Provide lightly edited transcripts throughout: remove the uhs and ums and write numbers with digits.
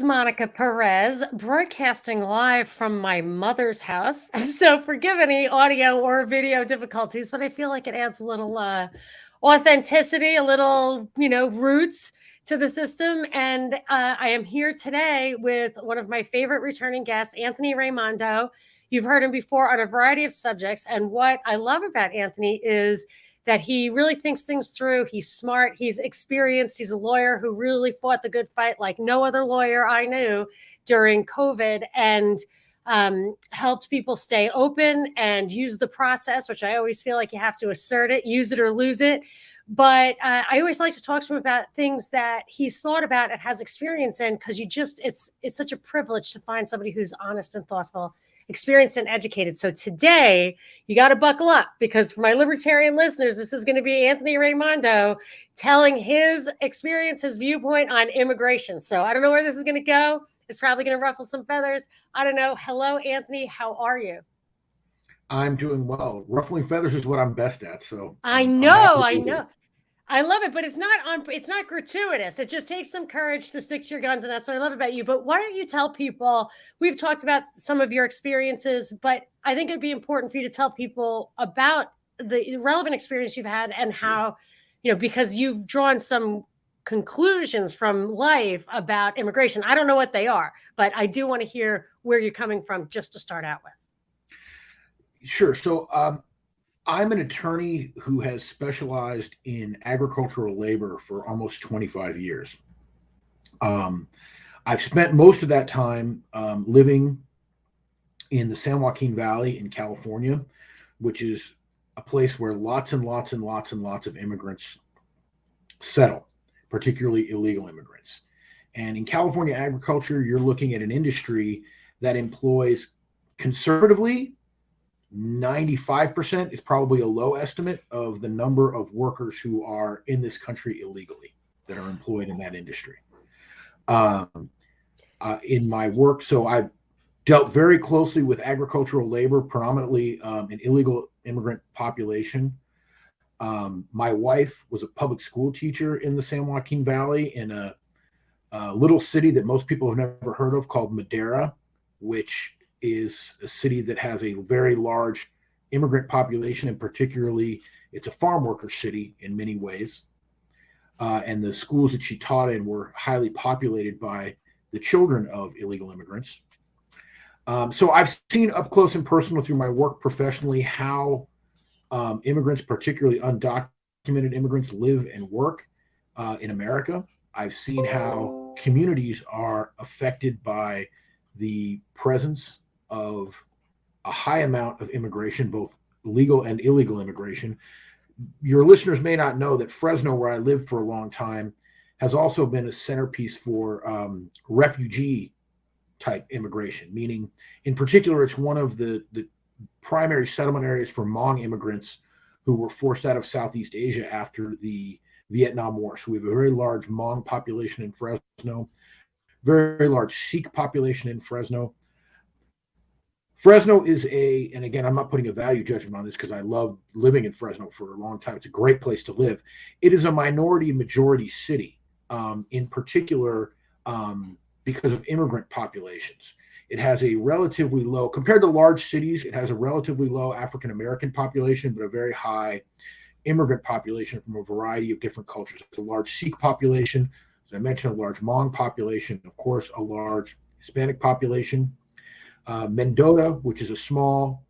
Monica Perez, broadcasting live from my mother's house. So forgive any audio or video difficulties, but I feel like it adds a little authenticity, a little, roots to the system. And I am here today with one of my favorite returning guests, Anthony Raimondo. You've heard him before on a variety of subjects. And what I love about Anthony is that he really thinks things through. He's smart. He's experienced. He's a lawyer who really fought the good fight like no other lawyer I knew during COVID, and helped people stay open and use the process, which I always feel like you have to assert it, use it or lose it. But I always like to talk to him about things that he's thought about and has experience in, because it's such a privilege to find somebody who's honest and thoughtful, experienced and educated. So today you got to buckle up, because for my libertarian listeners, this is going to be Anthony Raimondo telling his experience, his viewpoint on immigration. So I don't know where this is going to go. It's probably going to ruffle some feathers. I don't know. Hello, Anthony. How are you? I'm doing well. Ruffling feathers is what I'm best at. So I know. I love it, but it's not gratuitous. It just takes some courage to stick to your guns, and that's what I love about you. But why don't you tell people, we've talked about some of your experiences, but I think it'd be important for you to tell people about the relevant experience you've had and how, because you've drawn some conclusions from life about immigration. I don't know what they are, but I do want to hear where you're coming from just to start out with. Sure. So I'm an attorney who has specialized in agricultural labor for almost 25 years. I've spent most of that time living in the San Joaquin Valley in California, which is a place where lots and lots and lots and lots of immigrants settle, particularly illegal immigrants. And in California agriculture, you're looking at an industry that employs, conservatively, 95% is probably a low estimate of the number of workers who are in this country illegally that are employed in that industry. In my work, so I've dealt very closely with agricultural labor, predominantly an illegal immigrant population. My wife was a public school teacher in the San Joaquin Valley in a little city that most people have never heard of called Madera, which is a city that has a very large immigrant population, and particularly it's a farm worker city in many ways. And the schools that she taught in were highly populated by the children of illegal immigrants. So I've seen up close and personal through my work professionally how immigrants, particularly undocumented immigrants, live and work in America. I've seen how communities are affected by the presence of a high amount of immigration, both legal and illegal immigration. Your listeners may not know that Fresno, where I lived for a long time, has also been a centerpiece for refugee type immigration, meaning in particular, it's one of the primary settlement areas for Hmong immigrants who were forced out of Southeast Asia after the Vietnam War. So we have a very large Hmong population in Fresno, very large Sikh population in Fresno. Fresno is and again, I'm not putting a value judgment on this because I love living in Fresno for a long time. It's a great place to live. It is a minority majority city, in particular because of immigrant populations. It has a relatively low, compared to large cities, it has a relatively low African-American population, but a very high immigrant population from a variety of different cultures. It's a large Sikh population, as I mentioned, a large Hmong population, of course, a large Hispanic population. Mendota, which is a small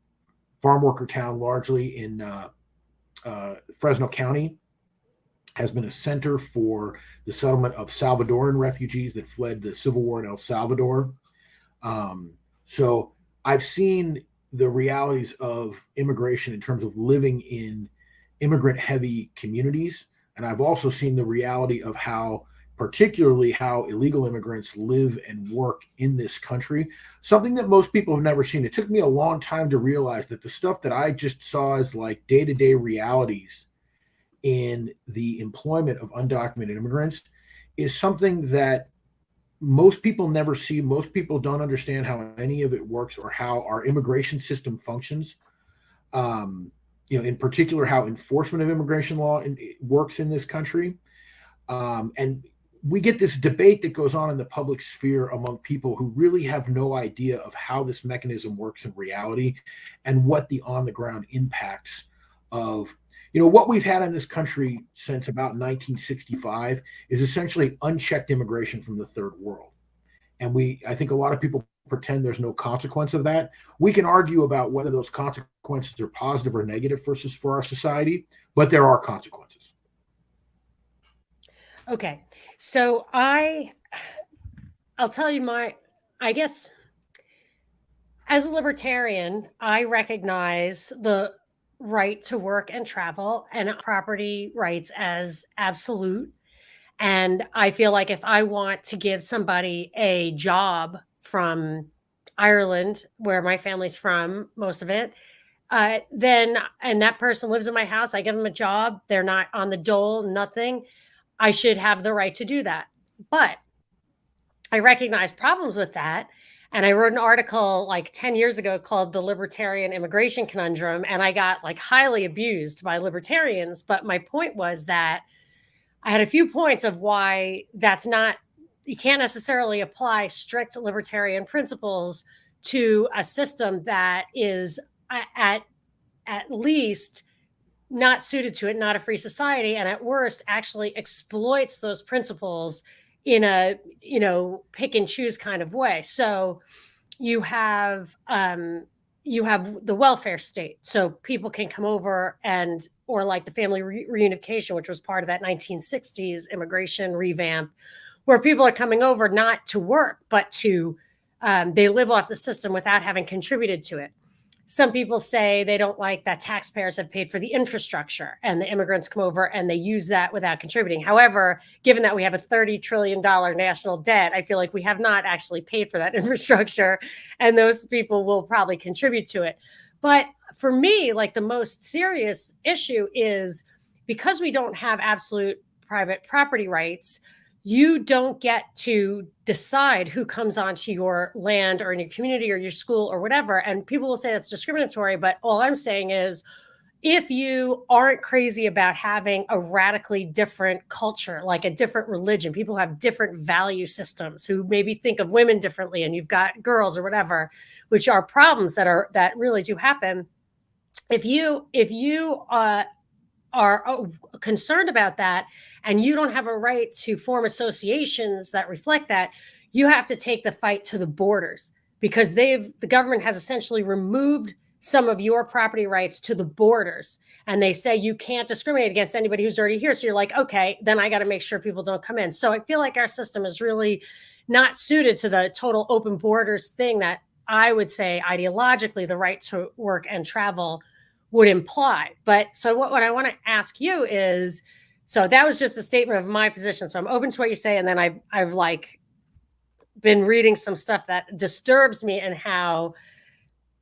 farm worker town largely in Fresno County, has been a center for the settlement of Salvadoran refugees that fled the civil war in El Salvador. So I've seen the realities of immigration in terms of living in immigrant-heavy communities, and I've also seen the reality of particularly how illegal immigrants live and work in this country, something that most people have never seen. It took me a long time to realize that the stuff that I just saw as like day-to-day realities in the employment of undocumented immigrants is something that most people never see. Most people don't understand how any of it works or how our immigration system functions. In particular, how enforcement of immigration law works in this country. And we get this debate that goes on in the public sphere among people who really have no idea of how this mechanism works in reality and what the on the ground impacts of what we've had in this country since about 1965 is essentially unchecked immigration from the third world. And I think a lot of people pretend there's no consequence of that. We can argue about whether those consequences are positive or negative for our society, but there are consequences. Okay. So I'll tell you I guess as a libertarian, I recognize the right to work and travel and property rights as absolute. And I feel like if I want to give somebody a job from Ireland, where my family's from, most of it, and that person lives in my house, I give them a job, they're not on the dole, nothing, I should have the right to do that. But I recognize problems with that. And I wrote an article like 10 years ago called The Libertarian Immigration Conundrum. And I got like highly abused by libertarians. But my point was that I had a few points of why you can't necessarily apply strict libertarian principles to a system that is at least not suited to it, not a free society, and at worst actually exploits those principles in a pick and choose kind of way. So you have the welfare state, so people can come over or like the family reunification, which was part of that 1960s immigration revamp, where people are coming over not to work, but to they live off the system without having contributed to it. Some people say they don't like that taxpayers have paid for the infrastructure and the immigrants come over and they use that without contributing. However, given that we have a $30 trillion national debt, I feel like we have not actually paid for that infrastructure, and those people will probably contribute to it. But for me, like the most serious issue is because we don't have absolute private property rights, you don't get to decide who comes onto your land or in your community or your school or whatever. And people will say that's discriminatory, but all I'm saying is if you aren't crazy about having a radically different culture, like a different religion, people have different value systems who maybe think of women differently, and you've got girls or whatever, which are problems that really do happen. If you are concerned about that and you don't have a right to form associations that reflect that, you have to take the fight to the borders, because the government has essentially removed some of your property rights to the borders, and they say you can't discriminate against anybody who's already here. So you're like, okay, then I got to make sure people don't come in. So I feel like our system is really not suited to the total open borders thing that I would say ideologically the right to work and travel would imply. But so what I want to ask you is, so that was just a statement of my position. So I'm open to what you say. And then I've like been reading some stuff that disturbs me and how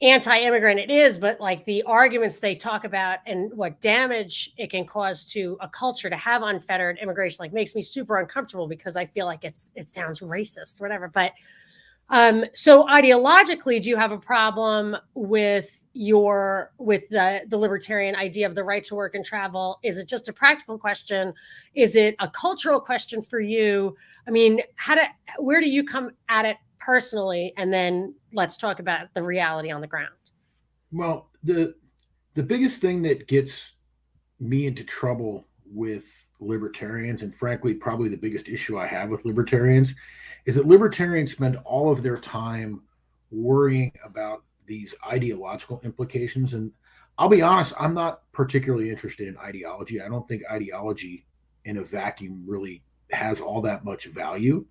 anti-immigrant it is, but like the arguments they talk about and what damage it can cause to a culture to have unfettered immigration, like makes me super uncomfortable because I feel like it sounds racist, whatever. But so ideologically, do you have a problem with the libertarian idea of the right to work and travel? Is it just a practical question? Is it a cultural question for you? I mean, where do you come at it personally? And then let's talk about the reality on the ground. Well, the biggest thing that gets me into trouble with libertarians, and frankly, probably the biggest issue I have with libertarians, is that libertarians spend all of their time worrying about these ideological implications. And I'll be honest, I'm not particularly interested in ideology. I don't think ideology in a vacuum really has all that much value.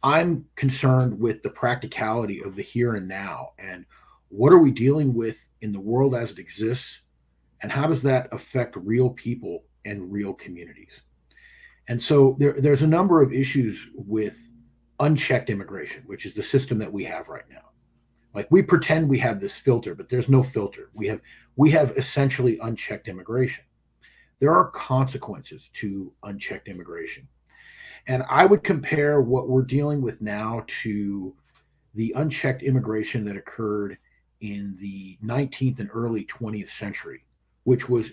I'm concerned with the practicality of the here and now, and what are we dealing with in the world as it exists, and how does that affect real people and real communities? And so there's a number of issues with unchecked immigration, which is the system that we have right now. Like, we pretend we have this filter, but there's no filter. We have essentially unchecked immigration. There are consequences to unchecked immigration. And I would compare what we're dealing with now to the unchecked immigration that occurred in the 19th and early 20th century, which was,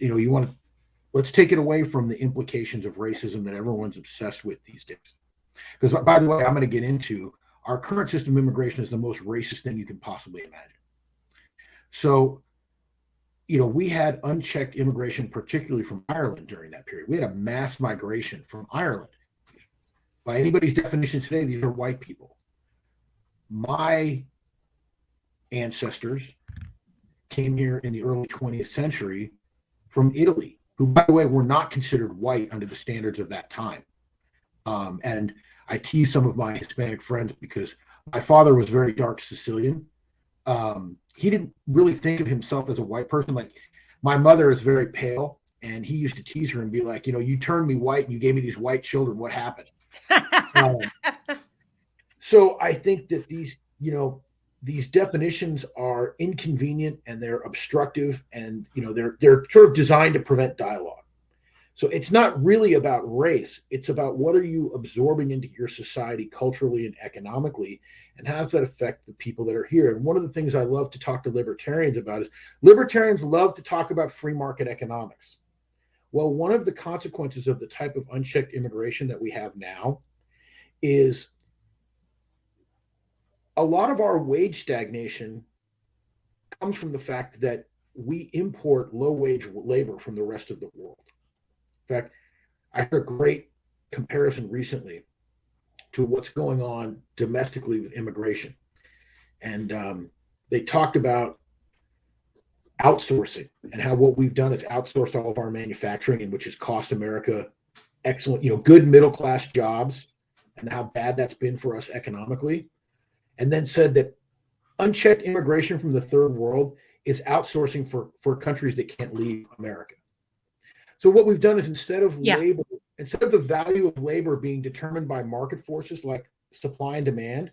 let's take it away from the implications of racism that everyone's obsessed with these days. Because, by the way, I'm going to get into our current system of immigration is the most racist thing you can possibly imagine. So, we had unchecked immigration, particularly from Ireland during that period. We had a mass migration from Ireland. By anybody's definition today, these are white people. My ancestors came here in the early 20th century from Italy, who, by the way, were not considered white under the standards of that time. And I tease some of my Hispanic friends because my father was very dark Sicilian. He didn't really think of himself as a white person. Like, my mother is very pale, and he used to tease her and be like, you turned me white and you gave me these white children. What happened? So I think that these definitions are inconvenient and they're obstructive, and they're sort of designed to prevent dialogue. So it's not really about race. It's about what are you absorbing into your society culturally and economically, and how does that affect the people that are here? And one of the things I love to talk to libertarians about is libertarians love to talk about free market economics. Well, one of the consequences of the type of unchecked immigration that we have now is a lot of our wage stagnation comes from the fact that we import low-wage labor from the rest of the world. In fact, I heard a great comparison recently to what's going on domestically with immigration. And they talked about outsourcing and how what we've done is outsourced all of our manufacturing, and which has cost America excellent, good middle-class jobs, and how bad that's been for us economically. And then said that unchecked immigration from the third world is outsourcing for countries that can't leave America. So what we've done is instead of the value of labor being determined by market forces like supply and demand,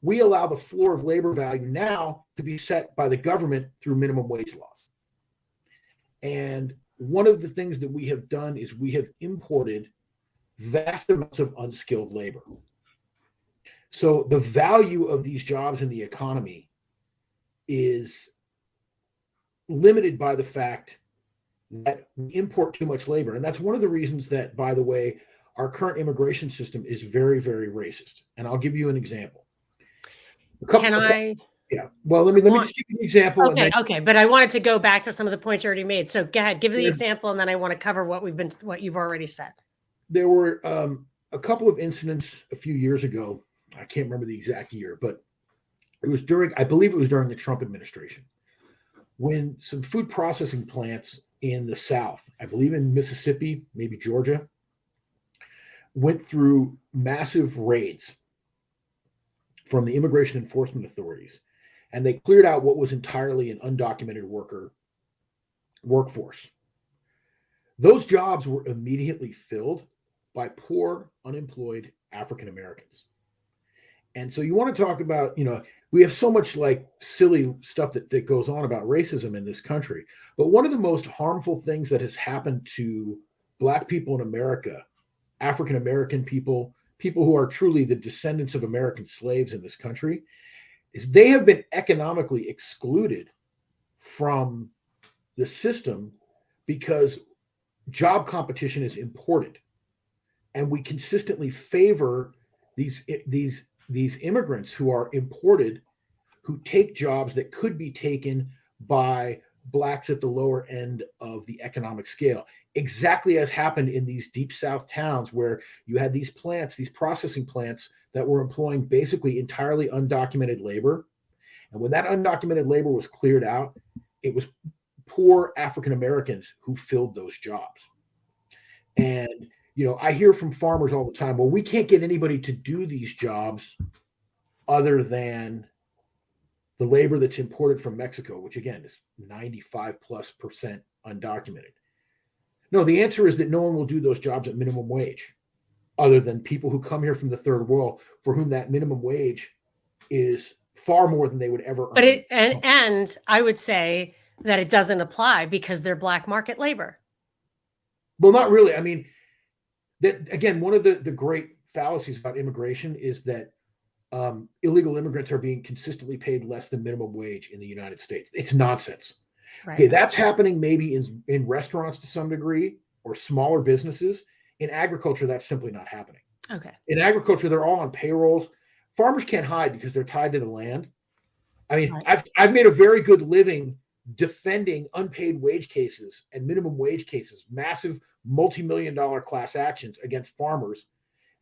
we allow the floor of labor value now to be set by the government through minimum wage laws. And one of the things that we have done is we have imported vast amounts of unskilled labor. So the value of these jobs in the economy is limited by the fact that we import too much labor. And that's one of the reasons that, by the way, our current immigration system is very, very racist. And I'll give you an example. Yeah. Well, let me just give you an example. Okay. But I wanted to go back to some of the points you already made. So go ahead, give the example, and then I want to cover what you've already said. There were a couple of incidents a few years ago. I can't remember the exact year, but I believe it was during the Trump administration, when some food processing plants in the South, I believe in Mississippi, maybe Georgia, went through massive raids from the immigration enforcement authorities, and they cleared out what was entirely an undocumented workforce. Those jobs were immediately filled by poor, unemployed African Americans. And so you want to talk about, we have so much like silly stuff that goes on about racism in this country. But one of the most harmful things that has happened to Black people in America, African American people who are truly the descendants of American slaves in this country, is they have been economically excluded from the system because job competition is imported. And we consistently favor these immigrants who are imported, who take jobs that could be taken by Blacks at the lower end of the economic scale. Exactly as happened in these deep South towns where you had these plants, these processing plants that were employing basically entirely undocumented labor. And when that undocumented labor was cleared out, it was poor African Americans who filled those jobs. And I hear from farmers all the time, well, we can't get anybody to do these jobs other than the labor that's imported from Mexico, which again is 95+% undocumented. No, the answer is that no one will do those jobs at minimum wage other than people who come here from the third world, for whom that minimum wage is far more than they would ever earn. But and I would say that it doesn't apply because they're black market labor. Well, not really. I mean, that again, one of the great fallacies about immigration is that illegal immigrants are being consistently paid less than minimum wage in the United States. It's nonsense. Right. Okay, that's happening maybe in restaurants to some degree or smaller businesses. In agriculture, that's simply not happening. Okay. In agriculture, they're all on payrolls. Farmers can't hide because they're tied to the land. I mean, Right. I've made a very good living defending unpaid wage cases and minimum wage cases, massive multi-million-dollar class actions against farmers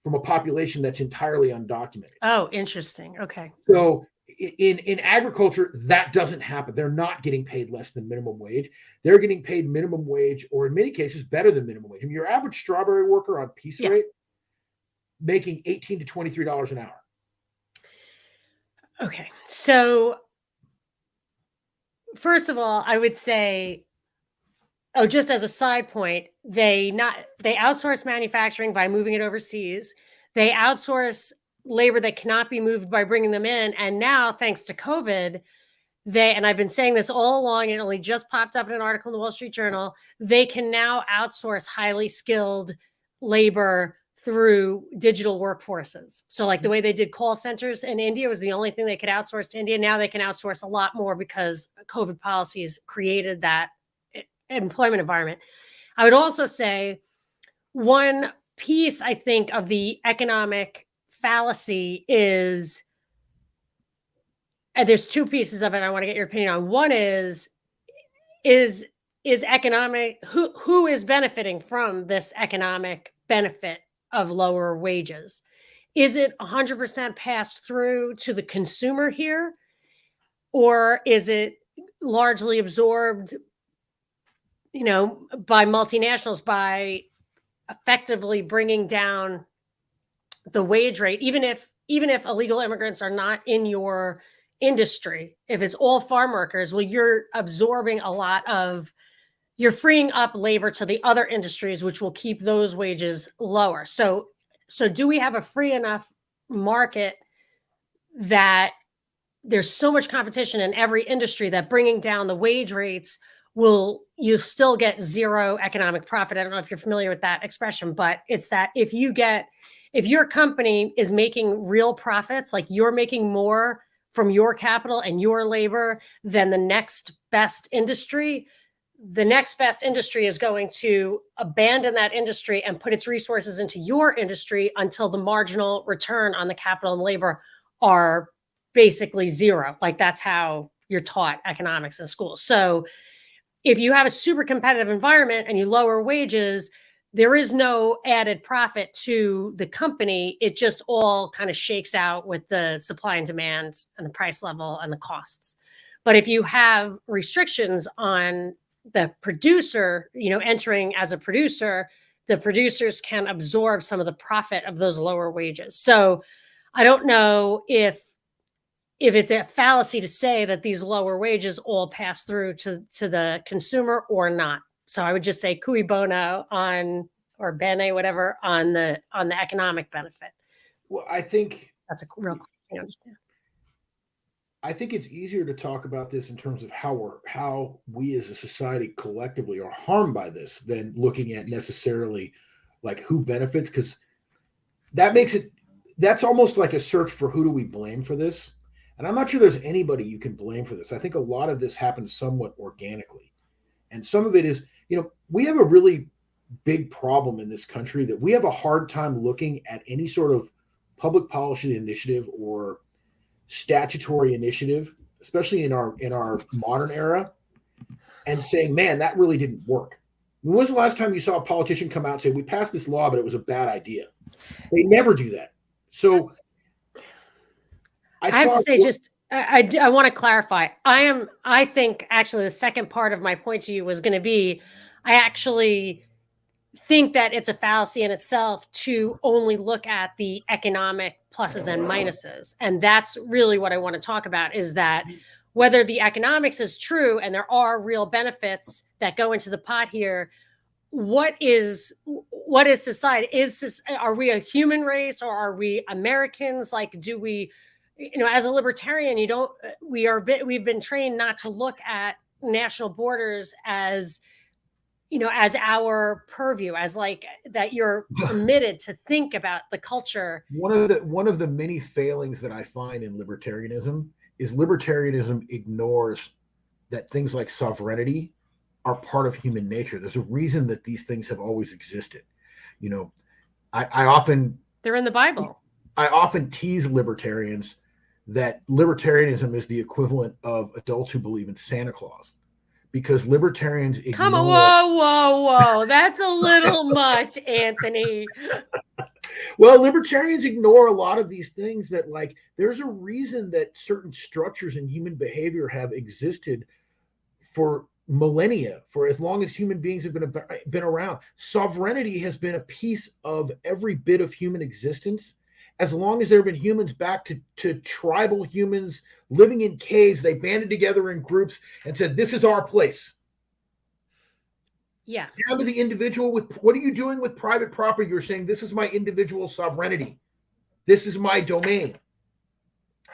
from a population that's entirely undocumented. Oh, interesting. Okay. So in agriculture, that doesn't happen. They're not getting paid less than minimum wage. They're getting paid minimum wage, or in many cases, better than minimum wage. I mean, your average strawberry worker on piece Yeah. rate making $18 to $23 an hour. Okay. So first of all, I would say, oh, just as a side point, they outsource manufacturing by moving it overseas. They outsource labor that cannot be moved by bringing them in. And now, thanks to COVID, and I've been saying this all along, it only just popped up in an article in the Wall Street Journal, they can now outsource highly skilled labor through digital workforces. So like the way they did call centers in India was the only thing they could outsource to India. Now they can outsource a lot more because COVID policies created that employment environment. I would also say one piece, I think, of the economic fallacy is, and there's two pieces of it I want to get your opinion on. One is economic, who is benefiting from this economic benefit of lower wages? Is it 100% passed through to the consumer here, or is it largely absorbed, by multinationals, by effectively bringing down the wage rate, even if illegal immigrants are not in your industry? If it's all farm workers, well, you're absorbing you're freeing up labor to the other industries, which will keep those wages lower. So do we have a free enough market that there's so much competition in every industry that bringing down the wage rates you still get zero economic profit? I don't know if you're familiar with that expression, but it's that if your company is making real profits, like you're making more from your capital and your labor than the next best industry is going to abandon that industry and put its resources into your industry until the marginal return on the capital and labor are basically zero. Like that's how you're taught economics in school. So if you have a super competitive environment and you lower wages, there is no added profit to the company. It just all kind of shakes out with the supply and demand and the price level and the costs. But if you have restrictions on the producer, entering as a producer, the producers can absorb some of the profit of those lower wages. So I don't know if it's a fallacy to say that these lower wages all pass through to the consumer or not. So I would just say cui bono or bene, whatever, on the economic benefit. Well, I think that's a real question to understand. I think it's easier to talk about this in terms of how we as a society collectively are harmed by this than looking at necessarily like who benefits, because that's almost like a search for who do we blame for this. And I'm not sure there's anybody you can blame for this. I think a lot of this happens somewhat organically. And some of it is, we have a really big problem in this country that we have a hard time looking at any sort of public policy initiative or statutory initiative, especially in our modern era, and saying, man, that really didn't work. When was the last time you saw a politician come out and say, we passed this law, but it was a bad idea? They never do that. So I have to say, I want to clarify. I think actually the second part of my point to you was going to be, I actually think that it's a fallacy in itself to only look at the economic pluses and minuses. And that's really what I want to talk about, is that whether the economics is true and there are real benefits that go into the pot here, what is society? Are we a human race, or are we Americans? Like, do we, as a libertarian, we've been trained not to look at national borders as our purview, as like that you're permitted to think about the culture. One of the many failings that I find in libertarianism is libertarianism ignores that things like sovereignty are part of human nature. There's a reason that these things have always existed. I often They're in the Bible. I often tease libertarians that libertarianism is the equivalent of adults who believe in Santa Claus, because libertarians ignore. Come on, whoa. That's a little much, Anthony. Well, libertarians ignore a lot of these things that, like, there's a reason that certain structures in human behavior have existed for millennia, for as long as human beings have been around. Sovereignty has been a piece of every bit of human existence. As long as there have been humans, back to tribal humans living in caves, they banded together in groups and said, this is our place. Yeah. Down to the individual, with what are you doing with private property? You're saying, this is my individual sovereignty. This is my domain.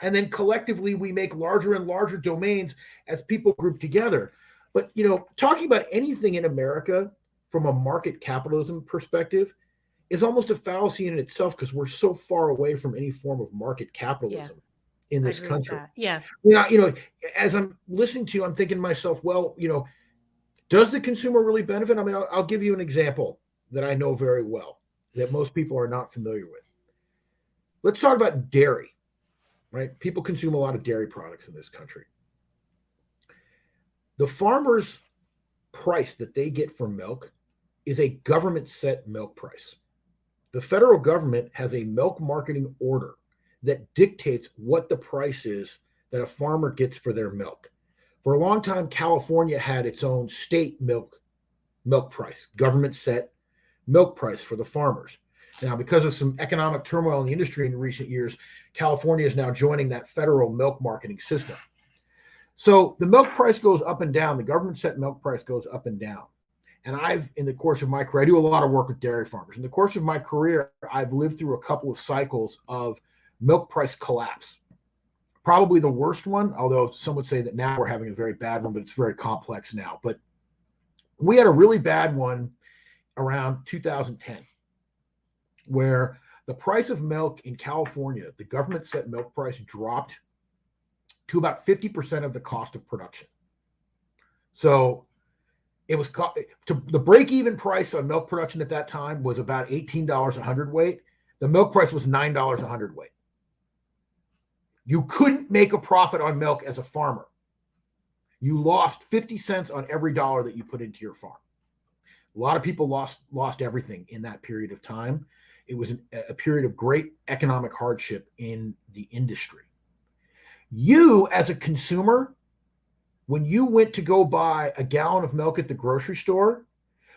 And then collectively, we make larger and larger domains as people group together. But, talking about anything in America from a market capitalism perspective is almost a fallacy in itself, because we're so far away from any form of market capitalism in this country. Yeah. As I'm listening to you, I'm thinking to myself, well, does the consumer really benefit? I mean, I'll give you an example that I know very well that most people are not familiar with. Let's talk about dairy, right? People consume a lot of dairy products in this country. The farmer's price that they get for milk is a government set milk price. The federal government has a milk marketing order that dictates what the price is that a farmer gets for their milk. For a long time, California had its own state milk price, government set milk price for the farmers. Now, because of some economic turmoil in the industry in recent years, California is now joining that federal milk marketing system. So the milk price goes up and down. The government set milk price goes up and down. And in the course of my career, I do a lot of work with dairy farmers. In the course of my career, I've lived through a couple of cycles of milk price collapse. Probably the worst one, although some would say that now we're having a very bad one, but it's very complex now. But we had a really bad one around 2010, where the price of milk in California, the government set milk price, dropped to about 50% of the cost of production. So it was the break-even price on milk production at that time was about $18 a hundredweight. The milk price was $9 a hundredweight. You couldn't make a profit on milk as a farmer. You lost 50 cents on every dollar that you put into your farm. A lot of people lost everything in that period of time. It was a period of great economic hardship in the industry. You, as a consumer, when you went to go buy a gallon of milk at the grocery store,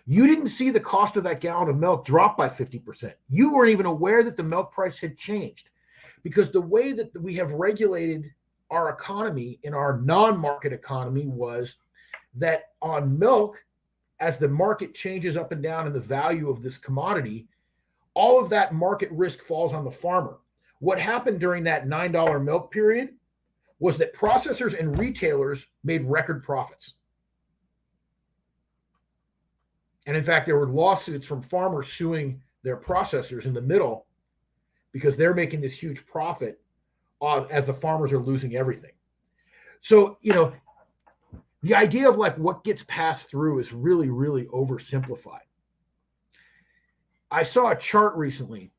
you didn't see the cost of that gallon of milk drop by 50%. You weren't even aware that the milk price had changed, because the way that we have regulated our economy in our non-market economy was that on milk, as the market changes up and down in the value of this commodity, all of that market risk falls on the farmer. What happened during that $9 milk period was that processors and retailers made record profits. And in fact, there were lawsuits from farmers suing their processors in the middle because they're making this huge profit as the farmers are losing everything. So, the idea of like what gets passed through is really, really oversimplified. I saw a chart recently,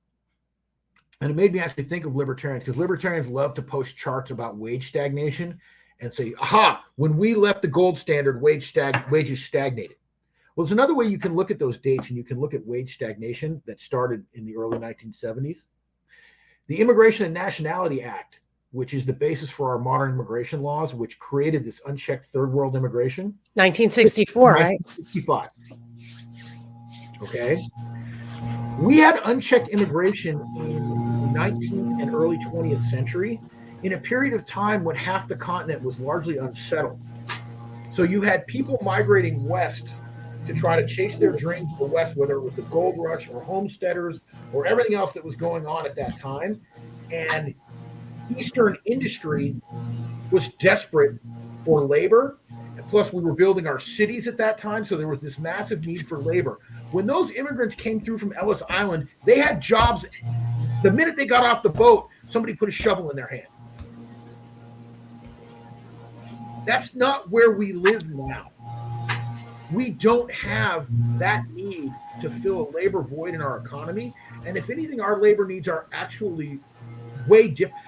and it made me actually think of libertarians, because libertarians love to post charts about wage stagnation and say, aha, when we left the gold standard, wages stagnated. Well, there's another way you can look at those dates, and you can look at wage stagnation that started in the early 1970s. The Immigration and Nationality Act, which is the basis for our modern immigration laws, which created this unchecked third world immigration. 1964, right? 1965. Okay. We had unchecked immigration in the 19th and early 20th century in a period of time when half the continent was largely unsettled. So you had people migrating west to try to chase their dreams to the west, whether it was the gold rush or homesteaders or everything else that was going on at that time. And Eastern industry was desperate for labor. And plus, we were building our cities at that time, so there was this massive need for labor. When those immigrants came through from Ellis Island, they had jobs. The minute they got off the boat, somebody put a shovel in their hand. That's not where we live now. We don't have that need to fill a labor void in our economy. And if anything, our labor needs are actually way different.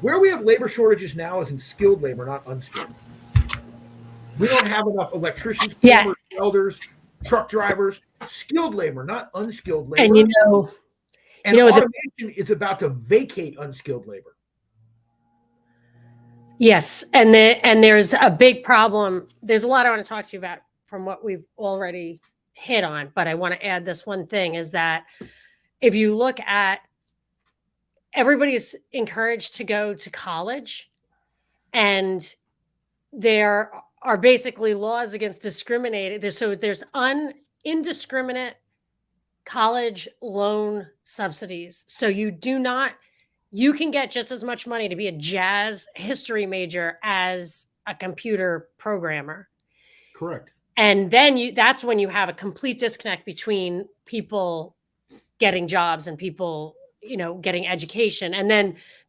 Where we have labor shortages now is in skilled labor, not unskilled. We don't have enough electricians, plumbers, welders, truck drivers, skilled labor, not unskilled labor. And automation is about to vacate unskilled labor. Yes, and there's a big problem. There's a lot I want to talk to you about from what we've already hit on, but I want to add this one thing is that if you look at everybody's encouraged to go to college, and there are basically laws against discriminating. So there's indiscriminate college loan subsidies. So you can get just as much money to be a jazz history major as a computer programmer. Correct. And then that's when you have a complete disconnect between people getting jobs and people, getting education. And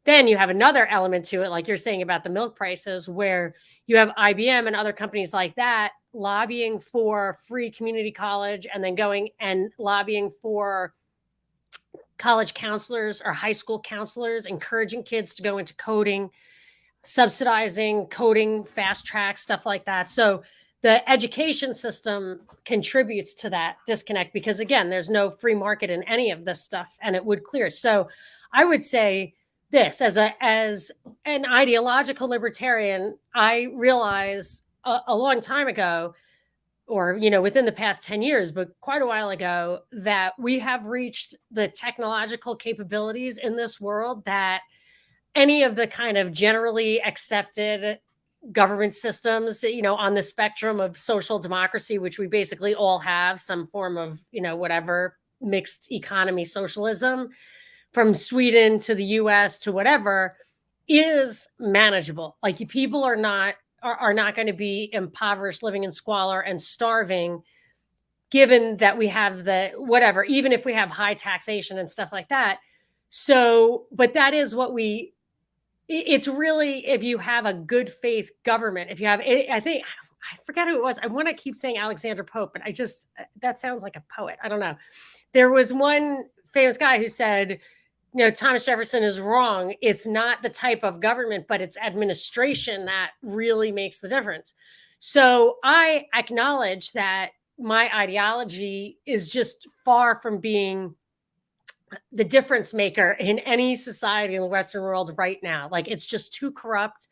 then you have another element to it, like you're saying about the milk prices, where you have IBM and other companies like that lobbying for free community college and then going and lobbying for college counselors or high school counselors, encouraging kids to go into coding, subsidizing coding, fast track, stuff like that. So the education system contributes to that disconnect because, again, there's no free market in any of this stuff, and it would clear. So I would say this as an ideological libertarian, I realized a long time ago, or, within the past 10 years, but quite a while ago, that we have reached the technological capabilities in this world that any of the kind of generally accepted government systems, on the spectrum of social democracy, which we basically all have some form of, whatever mixed economy socialism, from Sweden to the US to whatever, is manageable. Like people are not going to be impoverished, living in squalor and starving, given that we have even if we have high taxation and stuff like that. So, but that is what it's really, if you have a good faith government, if you have, I think, I forget who it was. I want to keep saying Alexander Pope, but that sounds like a poet. I don't know. There was one famous guy who said, Thomas Jefferson is wrong. It's not the type of government, but it's administration that really makes the difference. So I acknowledge that my ideology is just far from being the difference maker in any society in the Western world right now. Like it's just too corrupt.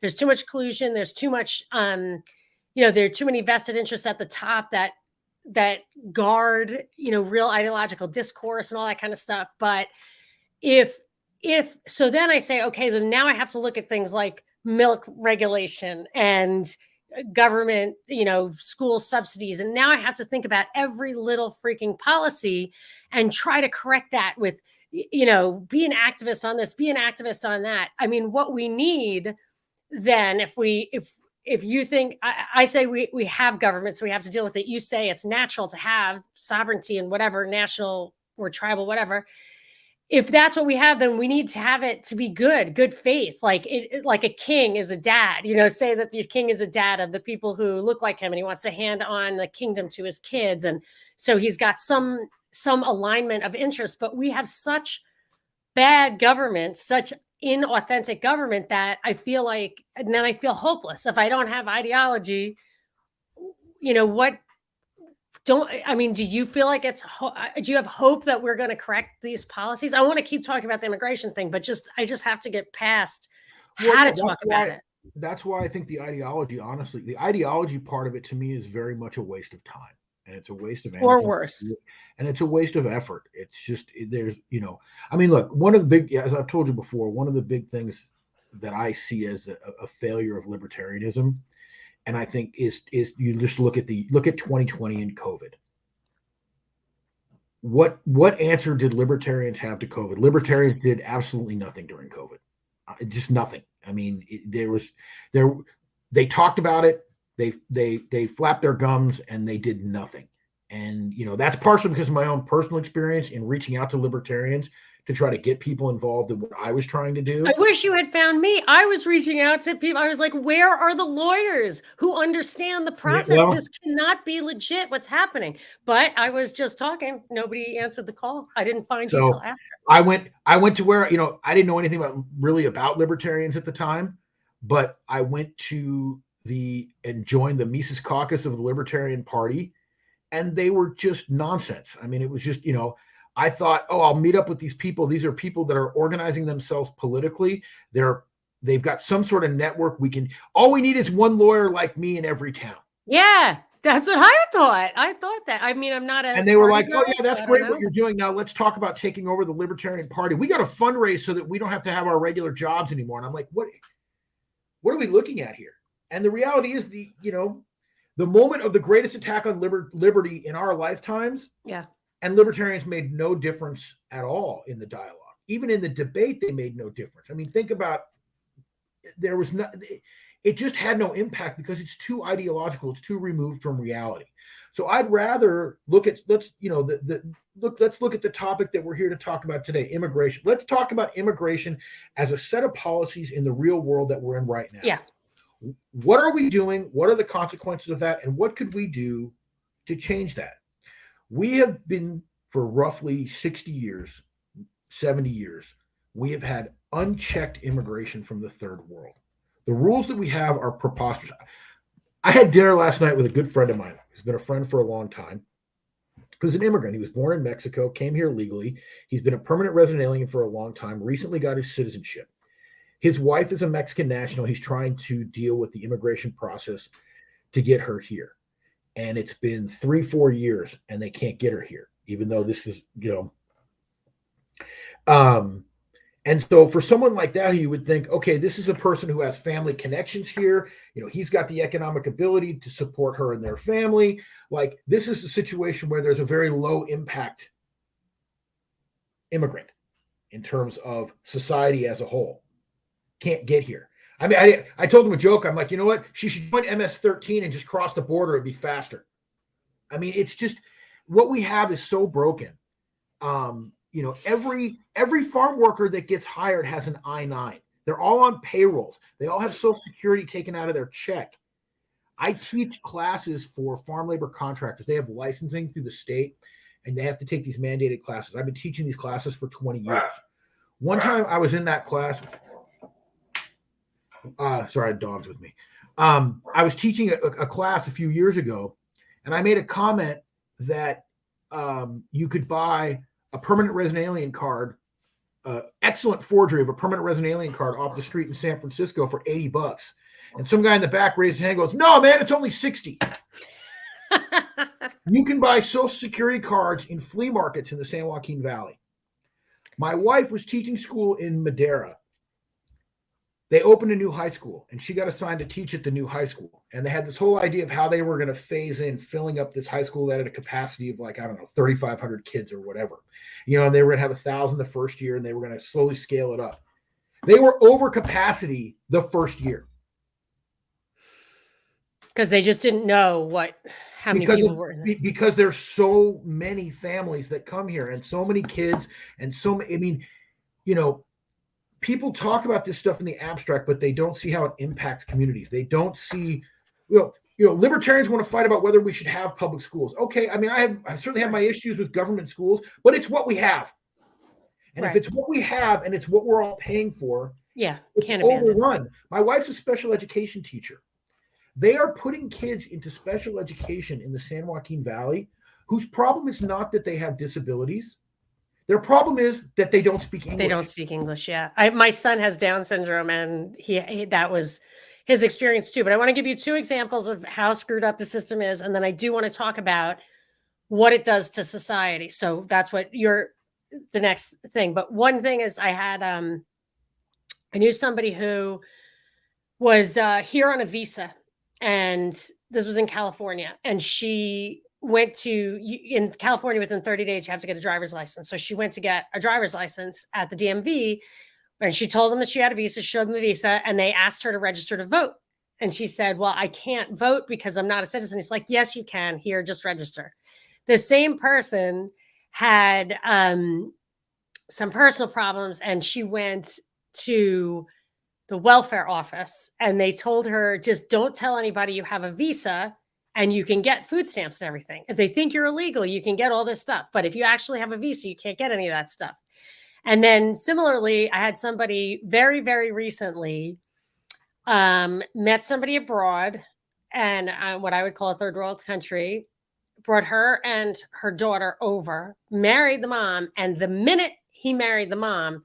There's too much collusion. There's too much, there are too many vested interests at the top that guard, real ideological discourse and all that kind of stuff. But so then I say, okay, then now I have to look at things like milk regulation and government, school subsidies. And now I have to think about every little freaking policy and try to correct that with, be an activist on this, be an activist on that. I mean, what we need then, if you think, I say we have governments, we have to deal with it. You say it's natural to have sovereignty and whatever, national or tribal, whatever. If that's what we have, then we need to have it to be good faith. Like like a king is a dad, say that the king is a dad of the people who look like him and he wants to hand on the kingdom to his kids. And so he's got some alignment of interest, but we have such bad government, such inauthentic government that I feel like, and then I feel hopeless. If I don't have ideology, do you feel like do you have hope that we're going to correct these policies? I want to keep talking about the immigration thing, but I just have to get past how to talk about it. That's why I think the ideology part of it to me is very much a waste of time, and it's a waste of energy, or worse, and it's a waste of effort. It's just, look, one of the big, as I've told you before, one of the big things that I see as a failure of libertarianism, and I think is you just look at 2020 and COVID. What answer did libertarians have to COVID? Libertarians did absolutely nothing during COVID, just nothing. I mean, they talked about it, they flapped their gums, and they did nothing. And, that's partially because of my own personal experience in reaching out to libertarians to try to get people involved in what I was trying to do. I wish you had found me. I was reaching out to people. I was like, where are the lawyers who understand the process? Well, this cannot be legit. What's happening? But I was just talking. Nobody answered the call. I didn't find you till after. I went to where, I didn't know anything about libertarians at the time, but I went to and joined the Mises Caucus of the Libertarian Party, and they were just nonsense. I mean, it was just, I thought, oh, I'll meet up with these people. These are people that are organizing themselves politically. They've got some sort of network. All we need is one lawyer like me in every town. Yeah, that's what I thought. I thought that. I mean, I'm not a. And they were like, oh, yeah, that's great what you're doing. Now let's talk about taking over the Libertarian Party. We got to fundraise so that we don't have to have our regular jobs anymore. And I'm like, what are we looking at here? And the reality is the moment of the greatest attack on liberty in our lifetimes. Yeah. And libertarians made no difference at all in the dialogue. Even in the debate, they made no difference. I mean, think about, it just had no impact because it's too ideological. It's too removed from reality. So I'd rather look at, let's look at the topic that we're here to talk about today, immigration. Let's talk about immigration as a set of policies in the real world that we're in right now. Yeah. What are we doing? What are the consequences of that? And what could we do to change that? We have been, for roughly 60 years, 70 years, we have had unchecked immigration from the third world. The rules that we have are preposterous. I had dinner last night with a good friend of mine who's been a friend for a long time, who's an immigrant. He was born in Mexico, came here legally. He's been a permanent resident alien for a long time, recently got his citizenship. His wife is a Mexican national. He's trying to deal with the immigration process to get her here. And it's been 3-4 years and they can't get her here, even though this is, and so for someone like that, you would think, okay, this is a person who has family connections here. He's got the economic ability to support her and their family. Like, this is a situation where there's a very low impact immigrant in terms of society as a whole. Can't get here. I mean, I told him a joke. I'm like, you know what? She should join MS-13 and just cross the border. It'd be faster. I mean, it's just, what we have is so broken. Every farm worker that gets hired has an I-9. They're all on payrolls. They all have Social Security taken out of their check. I teach classes for farm labor contractors. They have licensing through the state, and they have to take these mandated classes. I've been teaching these classes for 20 years. One time I was in that class. Sorry, I had dogs with me. I was teaching a class a few years ago, and I made a comment that you could buy a permanent resident alien card, excellent forgery of a permanent resident alien card off the street in San Francisco for $80. And some guy in the back raised his hand and goes, no, man, it's only 60. You can buy Social Security cards in flea markets in the San Joaquin Valley. My wife was teaching school in Madera. They opened a new high school, and she got assigned to teach at the new high school. And they had this whole idea of how they were going to phase in filling up this high school that had a capacity of 3,500 kids or whatever. And they were going to have 1,000 the first year, and they were going to slowly scale it up. They were over capacity the first year. Because they just didn't know how many people were in there. Because there's so many families that come here and so many kids and so many, people talk about this stuff in the abstract, but they don't see how it impacts communities. They don't see, libertarians want to fight about whether we should have public schools. Okay, I mean, I certainly have my issues with government schools, but it's what we have. And if it's what we have and it's what we're all paying for, it's overrun. My wife's a special education teacher. They are putting kids into special education in the San Joaquin Valley whose problem is not that they have disabilities. Their problem is that they don't speak English. They don't speak English, yeah. My son has Down syndrome, and he that was his experience too. But I want to give you 2 examples of how screwed up the system is, and then I do want to talk about what it does to society. So that's what the next thing. But one thing is, I knew somebody who was here on a visa, and this was in California, and she went in California within 30 days, you have to get a driver's license. So she went to get a driver's license at the DMV, and she told them that she had a visa, showed them the visa, and they asked her to register to vote. And she said, well, I can't vote because I'm not a citizen. It's like, yes, you can. Here, just register. The same person had some personal problems, and she went to the welfare office, and they told her, just don't tell anybody you have a visa and you can get food stamps and everything. If they think you're illegal, you can get all this stuff. But if you actually have a visa, you can't get any of that stuff. And then similarly, I had somebody very, very recently met somebody abroad, and what I would call a third world country, brought her and her daughter over, married the mom. And the minute he married the mom,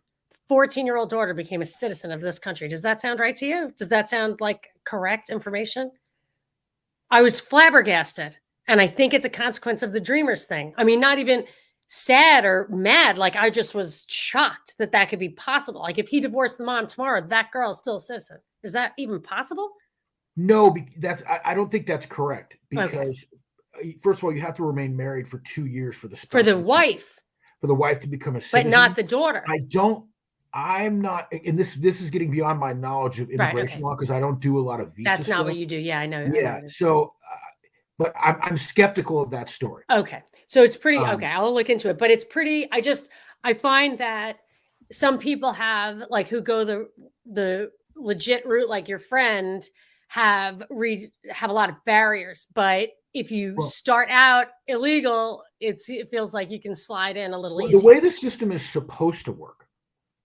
14-year-old daughter became a citizen of this country. Does that sound right to you? Does that sound like correct information? I was flabbergasted. And I think it's a consequence of the Dreamers thing. I mean, not even sad or mad. Like, I just was shocked that that could be possible. Like, if he divorced the mom tomorrow, that girl is still a citizen. Is that even possible? No, I don't think that's correct, because Okay. First of all, you have to remain married for 2 years for the spouse For the wife, for the wife to become a citizen, but not the daughter. I'm not, and this is getting beyond my knowledge of immigration law, because I don't do a lot of visa That's not stuff. what you do. Yeah, I know. Yeah, I know. so, but I'm skeptical of that story. Okay, so it's pretty okay. I'll look into it, but it's pretty. I find that some people have, like, who go the legit route, like your friend, have a lot of barriers. But if you start out illegal, it feels like you can slide in a little easier. The way the system is supposed to work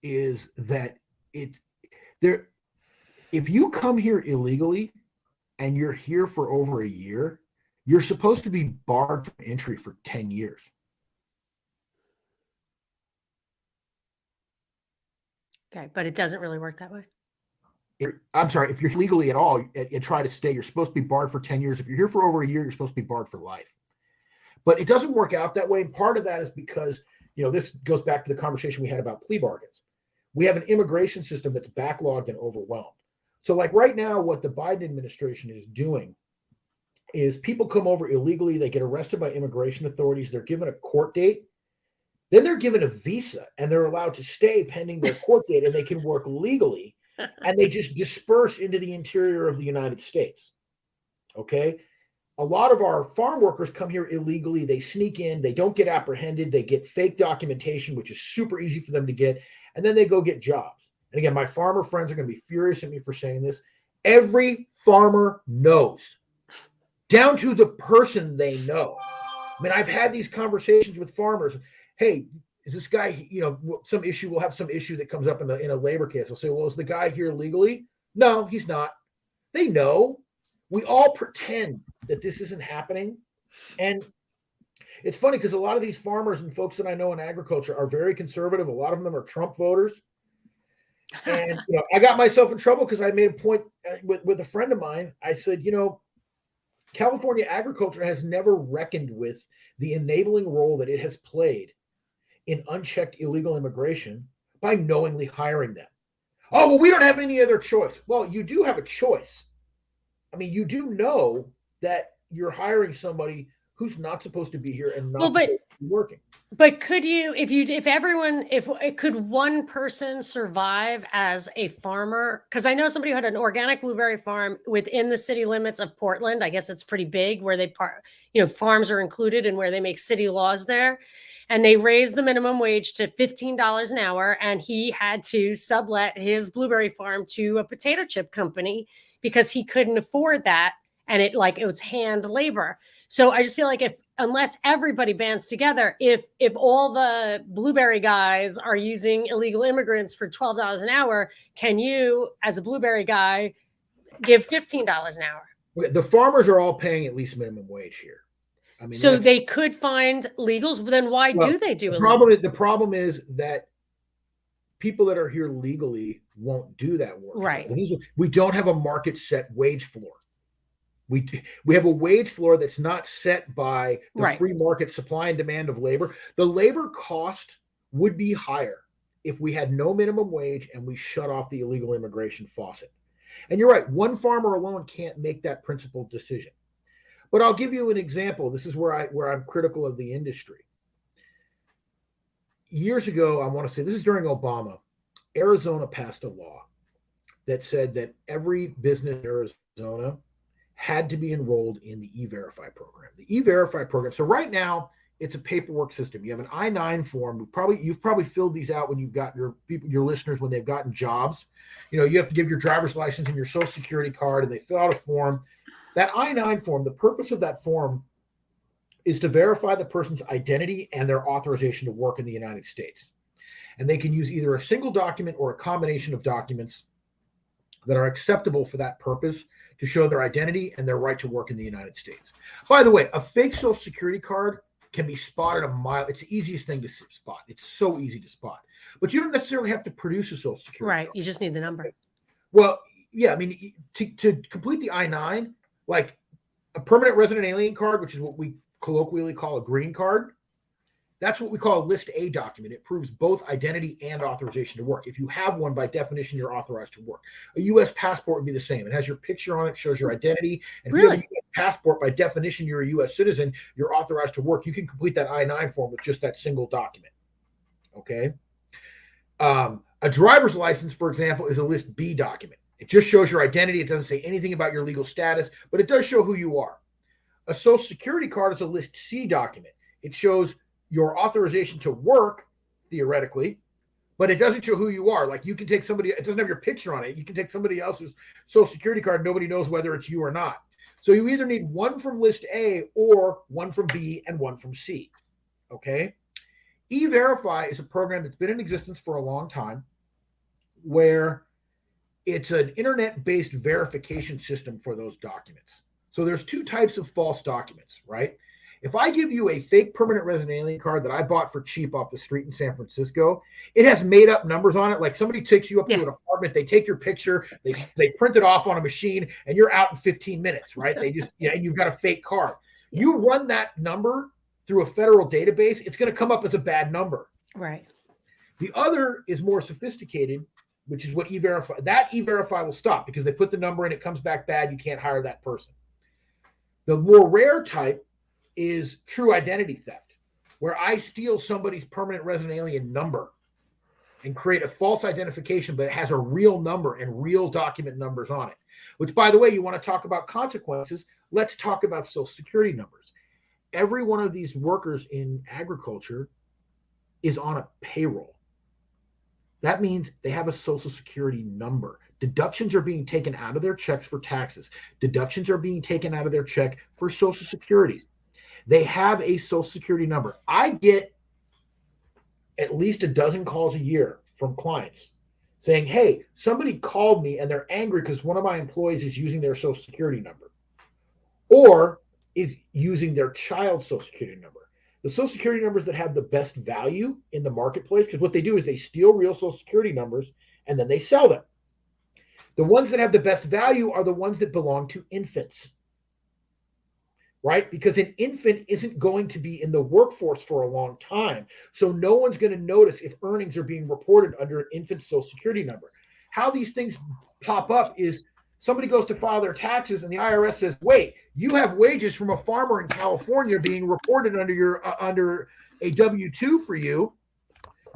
is that if you come here illegally and you're here for over a year, you're supposed to be barred from entry for 10 years. Okay, but it doesn't really work that way. I'm sorry, if you're legally at all and try to stay, you're supposed to be barred for 10 years. If you're here for over a year, you're supposed to be barred for life. But it doesn't work out that way. And part of that is because, this goes back to the conversation we had about plea bargains. We have an immigration system that's backlogged and overwhelmed. So, like, right now, what the Biden administration is doing is people come over illegally, they get arrested by immigration authorities, they're given a court date, then they're given a visa, and they're allowed to stay pending their court date, and they can work legally, and they just disperse into the interior of the United States. Okay? A lot of our farm workers come here illegally, they sneak in, they don't get apprehended, they get fake documentation, which is super easy for them to get, and then they go get jobs. And again, my farmer friends are going to be furious at me for saying this. Every farmer knows, down to the person they know. I mean, I've had these conversations with farmers. Hey, is this guy, some issue? We'll have some issue that comes up in a labor case. I'll say, well, is the guy here legally? No, he's not. They know. We all pretend that this isn't happening. And it's funny because a lot of these farmers and folks that I know in agriculture are very conservative. A lot of them are Trump voters. And, I got myself in trouble because I made a point with a friend of mine. I said, California agriculture has never reckoned with the enabling role that it has played in unchecked illegal immigration by knowingly hiring them. Oh, well, we don't have any other choice. Well, you do have a choice. I mean, you do know that you're hiring somebody who's not supposed to be here and not supposed to be working. But could you, could one person survive as a farmer? Because I know somebody who had an organic blueberry farm within the city limits of Portland. I guess it's pretty big, where farms are included and where they make city laws there. And they raised the minimum wage to $15 an hour. And he had to sublet his blueberry farm to a potato chip company because he couldn't afford that. And it was hand labor. So I just feel like unless everybody bands together, if all the blueberry guys are using illegal immigrants for $12 an hour, can you, as a blueberry guy, give $15 an hour? The farmers are all paying at least minimum wage here. I mean, so they could find legals, but then why do they do it? The problem is that people that are here legally won't do that work. Right. We don't have a market set wage floor. We have a wage floor that's not set by the free market supply and demand of labor. The labor cost would be higher if we had no minimum wage and we shut off the illegal immigration faucet. And you're right, one farmer alone can't make that principled decision. But I'll give you an example. This is where I'm critical of the industry. Years ago, I want to say, this is during Obama, Arizona passed a law that said that every business in Arizona had to be enrolled in the E-Verify program. The E-Verify program. So right now, it's a paperwork system. You have an I-9 form. You've probably filled these out when you've got your listeners when they've gotten jobs. You have to give your driver's license and your social security card, and they fill out a form. That I-9 form, the purpose of that form is to verify the person's identity and their authorization to work in the United States. And they can use either a single document or a combination of documents that are acceptable for that purpose to show their identity and their right to work in the United States. By the way, a fake social security card can be spotted a mile. It's the easiest thing to spot. It's so easy to spot. But you don't necessarily have to produce a social security Right. card. You just need the number. Well, yeah, I mean, to complete the I-9, like a permanent resident alien card, which is what we colloquially call a green card, that's what we call a List A document. It proves both identity and authorization to work. If you have one, by definition, you're authorized to work. A U.S. passport would be the same. It has your picture on it, shows your identity. And if you have a U.S. passport, by definition, you're a U.S. citizen. You're authorized to work. You can complete that I-9 form with just that single document. Okay? A driver's license, for example, is a List B document. It just shows your identity. It doesn't say anything about your legal status, but it does show who you are. A social security card is a List C document. It shows your authorization to work, theoretically, but it doesn't show who you are. Like you can take somebody, it doesn't have your picture on it. You can take somebody else's social security card. Nobody knows whether it's you or not. So you either need one from List A or one from B and one from C. Okay. E-Verify is a program that's been in existence for a long time where it's an internet-based verification system for those documents. So there's two types of false documents, right? If I give you a fake permanent resident alien card that I bought for cheap off the street in San Francisco, it has made up numbers on it. Like somebody takes you up to an apartment, they take your picture, they print it off on a machine, and you're out in 15 minutes, right? They just, and you've got a fake card. You run that number through a federal database, it's going to come up as a bad number. Right. The other is more sophisticated, which is what E-Verify. That E-Verify will stop because they put the number in, it comes back bad, you can't hire that person. The more rare type is true identity theft, where I steal somebody's permanent resident alien number and create a false identification, but it has a real number and real document numbers on it. Which, by the way, you want to talk about consequences, let's talk about social security numbers. Every one of these workers in agriculture is on a payroll. That means they have a social security number. Deductions are being taken out of their checks for taxes. Deductions are being taken out of their check for social security. They have a social security number. I get at least a dozen calls a year from clients saying, hey, somebody called me and they're angry because one of my employees is using their social security number or is using their child's social security number. The social security numbers that have the best value in the marketplace, because what they do is they steal real social security numbers and then they sell them. The ones that have the best value are the ones that belong to infants. Right? Because an infant isn't going to be in the workforce for a long time. So no one's going to notice if earnings are being reported under an infant's social security number. How these things pop up is somebody goes to file their taxes and the IRS says, wait, you have wages from a farmer in California being reported under a W-2 for you.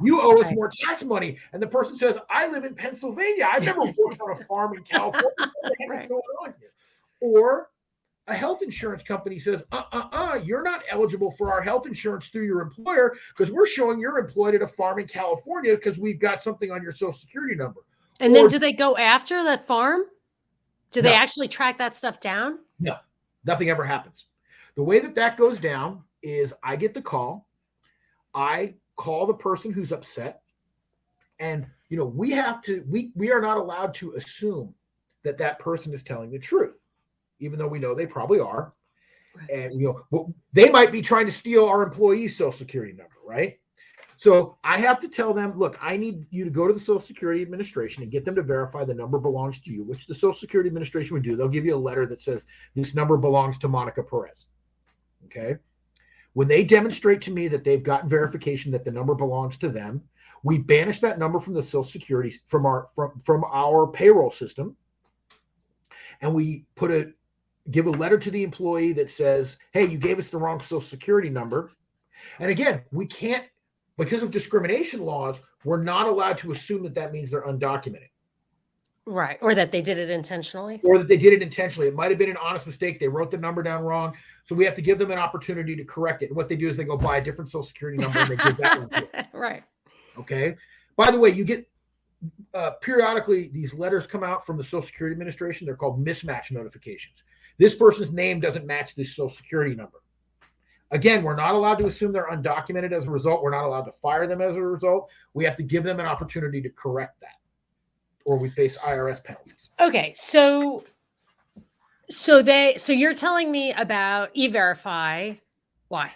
You owe us more tax money. And the person says, I live in Pennsylvania. I've never worked on a farm in California. What the heck is going on here? Or a health insurance company says, you're not eligible for our health insurance through your employer because we're showing you're employed at a farm in California because we've got something on your social security number. And then do they go after that farm? Do they No. actually track that stuff down? No, nothing ever happens. The way that goes down is I get the call. I call the person who's upset. And, we are not allowed to assume that person is telling the truth, even though we know they probably are. Right. And, they might be trying to steal our employee's social security number, right? So I have to tell them, look, I need you to go to the Social Security Administration and get them to verify the number belongs to you, which the Social Security Administration would do. They'll give you a letter that says this number belongs to Monica Perez. Okay. When they demonstrate to me that they've gotten verification that the number belongs to them, we banish that number from the Social Security, from our payroll system. And we give a letter to the employee that says, hey, you gave us the wrong Social Security number. And again, we can't, because of discrimination laws, we're not allowed to assume that means they're undocumented. Right. Or that they did it intentionally. Or that they did it intentionally. It might have been an honest mistake. They wrote the number down wrong. So we have to give them an opportunity to correct it. And what they do is they go buy a different Social Security number and they give that one to it. Right. Okay. By the way, you get periodically these letters come out from the Social Security Administration. They're called mismatch notifications. This person's name doesn't match this Social Security number. Again, we're not allowed to assume they're undocumented as a result. We're not allowed to fire them as a result. We have to give them an opportunity to correct that, or we face IRS penalties. Okay, so you're telling me about E-Verify. Why?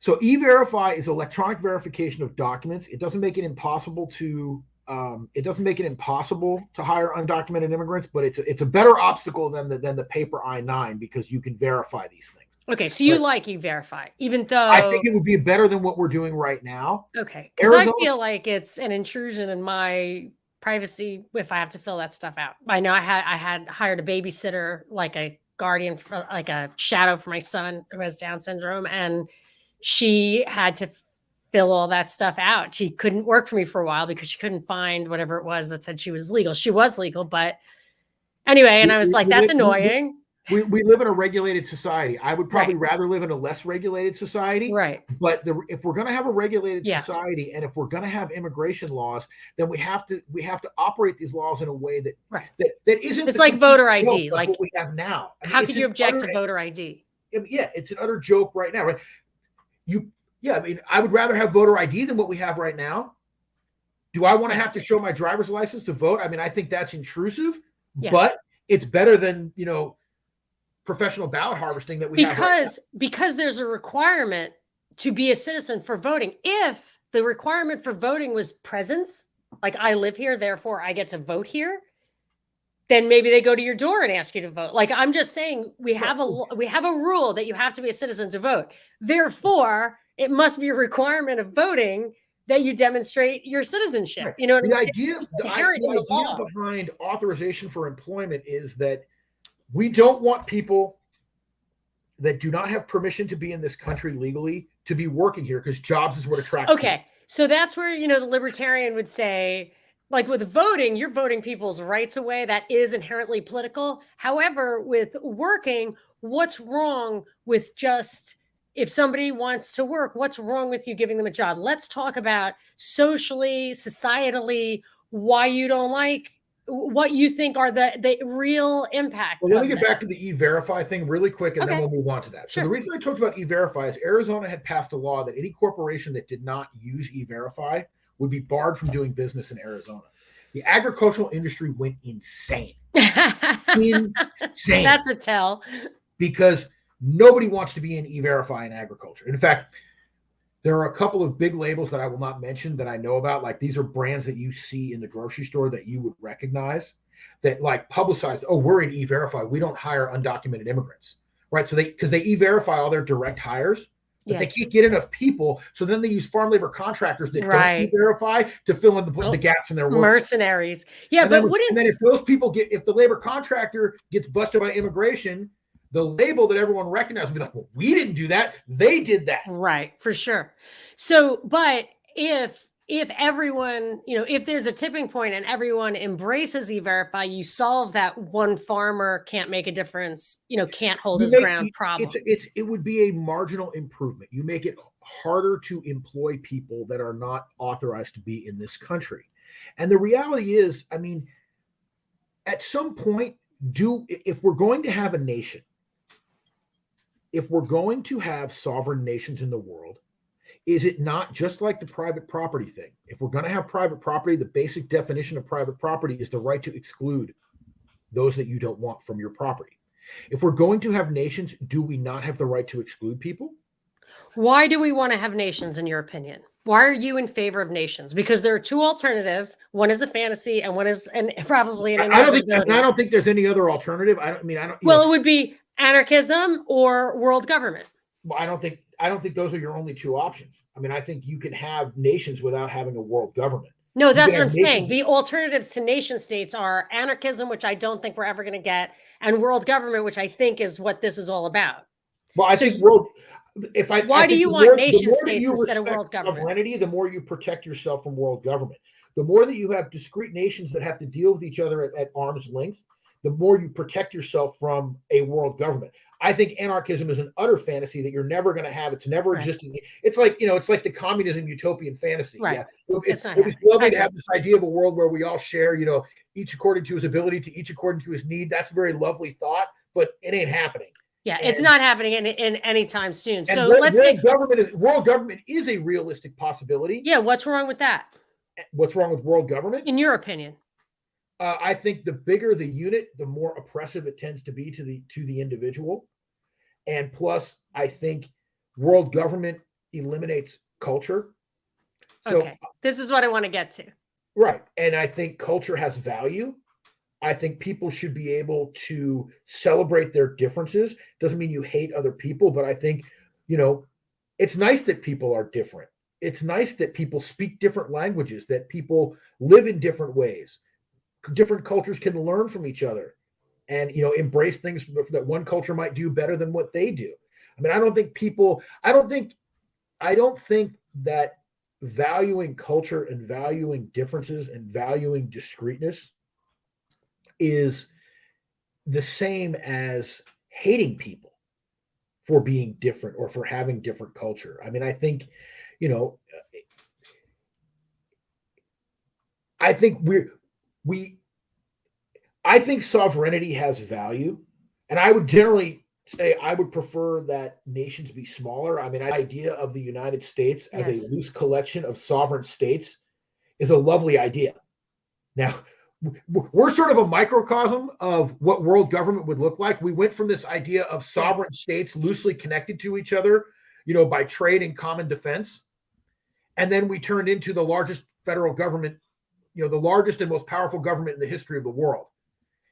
So E-Verify is electronic verification of documents. It doesn't make it impossible to hire undocumented immigrants, but it's a better obstacle than the paper I-9 because you can verify these things. Okay, so you like E-Verify, even though I think it would be better than what we're doing right now. Okay, because I feel like it's an intrusion in my privacy if I have to fill that stuff out. I know I had hired a babysitter, like a guardian, like a shadow for my son who has Down syndrome, and she had to fill all that stuff out. She couldn't work for me for a while because she couldn't find whatever it was that said she was legal. She was legal, but anyway, and I was like, that's annoying. We live in a regulated society. I would probably rather live in a less regulated society. Right. But if we're going to have a regulated society, and if we're going to have immigration laws, then we have to operate these laws in a way that that isn't. It's like voter ID, like what we have now. I mean, how could you object to voter ID? Yeah, it's an utter joke right now, right? I mean, I would rather have voter ID than what we have right now. Do I want to have to show my driver's license to vote? I mean, I think that's intrusive, but it's better than, professional ballot harvesting that we have right now. Because there's a requirement to be a citizen for voting. If the requirement for voting was presence, like I live here, therefore I get to vote here, then maybe they go to your door and ask you to vote. Like, I'm just saying we have a rule that you have to be a citizen to vote. Therefore, it must be a requirement of voting that you demonstrate your citizenship. Right. You know what I'm saying? The idea behind authorization for employment is that we don't want people that do not have permission to be in this country legally to be working here, because jobs is what attracts people. So that's where, the libertarian would say, like with voting, you're voting people's rights away. That is inherently political. However, with working, what's wrong with just, if somebody wants to work, what's wrong with you giving them a job? Let's talk about socially, societally, why you don't like, what you think are the real impact. Well, let me get back to the E-Verify thing really quick, and then we'll move on to that. So the reason I talked about E-Verify is Arizona had passed a law that any corporation that did not use E-Verify would be barred from doing business in Arizona. The agricultural industry went insane. Insane. That's a tell. Because nobody wants to be in E-Verify in agriculture. In fact, there are a couple of big labels that I will not mention that I know about. Like, these are brands that you see in the grocery store that you would recognize, that like publicize, oh, we're in E-Verify. We don't hire undocumented immigrants, right? So because they E-Verify all their direct hires, but they can't get enough people. So then they use farm labor contractors that don't E-Verify to fill in the gaps in their work. Mercenaries. Yeah, and then if those people if the labor contractor gets busted by immigration, the label that everyone recognizes will be like, well, we didn't do that. They did that. Right, for sure. So, but if everyone, if there's a tipping point and everyone embraces E-Verify, you solve that one farmer can't make a difference, can't hold his ground problem. It would be a marginal improvement. You make it harder to employ people that are not authorized to be in this country. And the reality is, I mean, at some point, if we're going to have a nation, if we're going to have sovereign nations in the world, is it not just like the private property thing? If we're going to have private property, the basic definition of private property is the right to exclude those that you don't want from your property. If we're going to have nations, do we not have the right to exclude people? Why do we want to have nations, in your opinion? Why are you in favor of nations? Because there are two alternatives. One is a fantasy, and one is probably an inevitability. I don't think there's any other alternative. It would be anarchism or world government. Well, I don't think those are your only two options. I mean, I think you can have nations without having a world government. No, that's what I'm saying. The alternatives to nation states are anarchism, which I don't think we're ever going to get, and world government, which I think is what this is all about. Well, why do you want nation states instead of world government? Sovereignty, the more you protect yourself from world government. The more that you have discrete nations that have to deal with each other at arm's length, the more you protect yourself from a world government. I think anarchism is an utter fantasy that you're never going to have. It's never existing. It's like, it's like the communism utopian fantasy. Right. Yeah. It's lovely to have this idea of a world where we all share, each according to his ability to each according to his need. That's a very lovely thought, but it ain't happening. Yeah, it's not happening in any time soon. So let's say world government is a realistic possibility. Yeah, what's wrong with that? What's wrong with world government? In your opinion? I think the bigger the unit, the more oppressive it tends to be to the individual. And plus, I think world government eliminates culture. Okay, so, this is what I want to get to. Right. And I think culture has value. I think people should be able to celebrate their differences. Doesn't mean you hate other people, but I think, it's nice that people are different. It's nice that people speak different languages, that people live in different ways. Different cultures can learn from each other and, embrace things that one culture might do better than what they do. I mean, I don't think that valuing culture and valuing differences and valuing discreteness is the same as hating people for being different or for having different culture. I mean, I think, I think sovereignty has value, and I would generally say I would prefer that nations be smaller. I mean, the idea of the United States as a loose collection of sovereign states is a lovely idea. Now, we're sort of a microcosm of what world government would look like. We went from this idea of sovereign states loosely connected to each other, by trade and common defense. And then we turned into the largest federal government, the largest and most powerful government in the history of the world.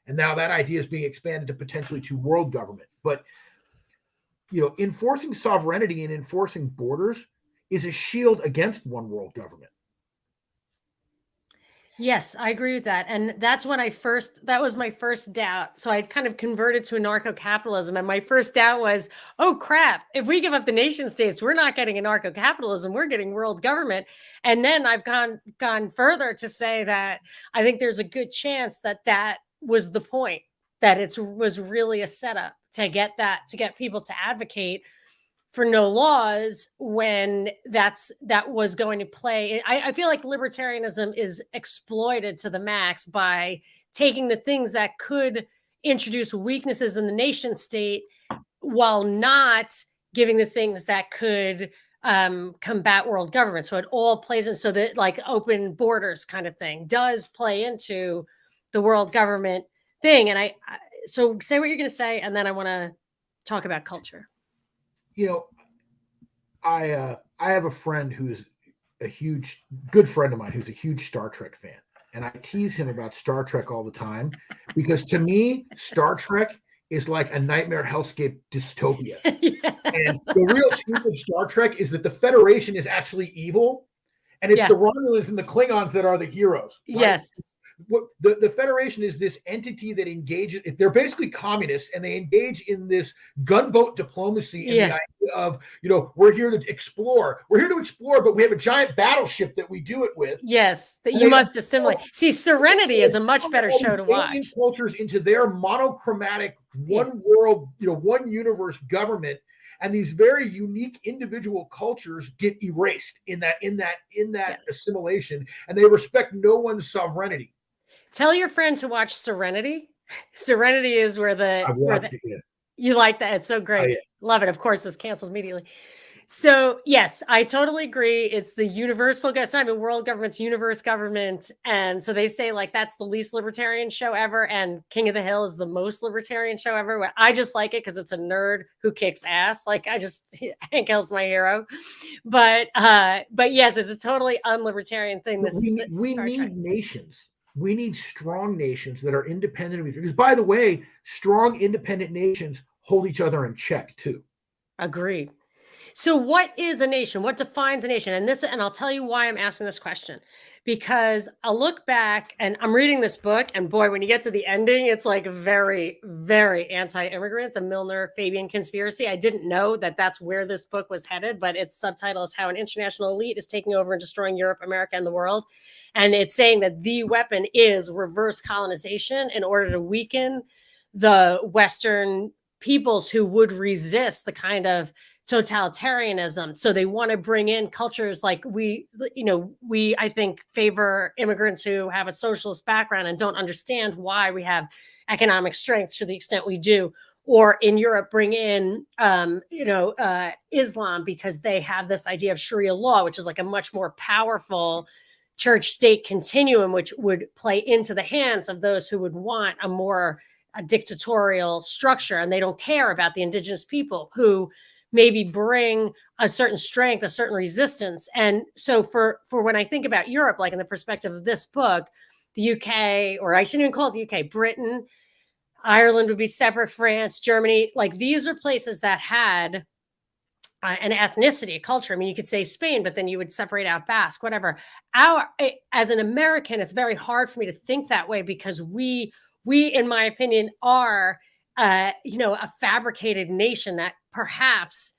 And now that idea is being expanded to potentially to world government. But, enforcing sovereignty and enforcing borders is a shield against one world government. Yes, I agree with that. And that's when that was my first doubt. So I kind of converted to anarcho-capitalism. And my first doubt was, oh crap, if we give up the nation states, we're not getting anarcho-capitalism, we're getting world government. And then I've gone further to say that I think there's a good chance that was the point, that it was really a setup to get people to advocate for no laws when that was going to play. I feel like libertarianism is exploited to the max by taking the things that could introduce weaknesses in the nation state while not giving the things that could combat world government. So it all plays in, so that like open borders kind of thing does play into the world government thing. And so say what you're going to say, and then I want to talk about culture. I have a friend who's a good friend of mine who's a huge Star Trek fan. And I tease him about Star Trek all the time because to me, Star Trek is like a nightmare hellscape dystopia. Yes. And the real truth of Star Trek is that the Federation is actually evil. And it's the Romulans and the Klingons that are the heroes. Right? Yes. The Federation is this entity that engages, they're basically communists, and they engage in this gunboat diplomacy and the idea of, we're here to explore, but we have a giant battleship that we do it with. Yes, that you must assimilate. See, Serenity is a much better show to watch. Cultures into their monochromatic one world, one universe government. And these very unique individual cultures get erased in that assimilation, and they respect no one's sovereignty. Tell your friend to watch Serenity. Serenity is where you like that. It's so great. Oh, yes. Love it. Of course, it was canceled immediately. So yes, I totally agree. It's the universal, it's not even world government's universe government. And so they say like, that's the least libertarian show ever. And King of the Hill is the most libertarian show ever. I just like it because it's a nerd who kicks ass. Like Hank Hill's my hero. But yes, it's a totally unlibertarian thing. We need nations. We need strong nations that are independent of each other. Because by the way, strong independent nations hold each other in check too. Agreed. So what is a nation? What defines a nation? And I'll tell you why I'm asking this question. Because I'll look back and I'm reading this book, and boy, when you get to the ending, it's like very, very anti-immigrant, the Milner-Fabian conspiracy. I didn't know that that's where this book was headed, but its subtitle is How an International Elite is Taking Over and Destroying Europe, America, and the World. And it's saying that the weapon is reverse colonization in order to weaken the Western peoples who would resist the kind of totalitarianism. So they want to bring in cultures like we, I think, favor immigrants who have a socialist background and don't understand why we have economic strength to the extent we do. Or in Europe, bring in, Islam, because they have this idea of Sharia law, which is like a much more powerful church state continuum, which would play into the hands of those who would want a dictatorial structure. And they don't care about the indigenous people who maybe bring a certain strength, a certain resistance. And so for when I think about Europe, like in the perspective of this book, the UK, or I shouldn't even call it the UK, Britain, Ireland would be separate, France, Germany, like these are places that had an ethnicity, a culture. I mean, you could say Spain, but then you would separate out Basque, whatever. As an American, it's very hard for me to think that way because we, in my opinion, are a fabricated nation that perhaps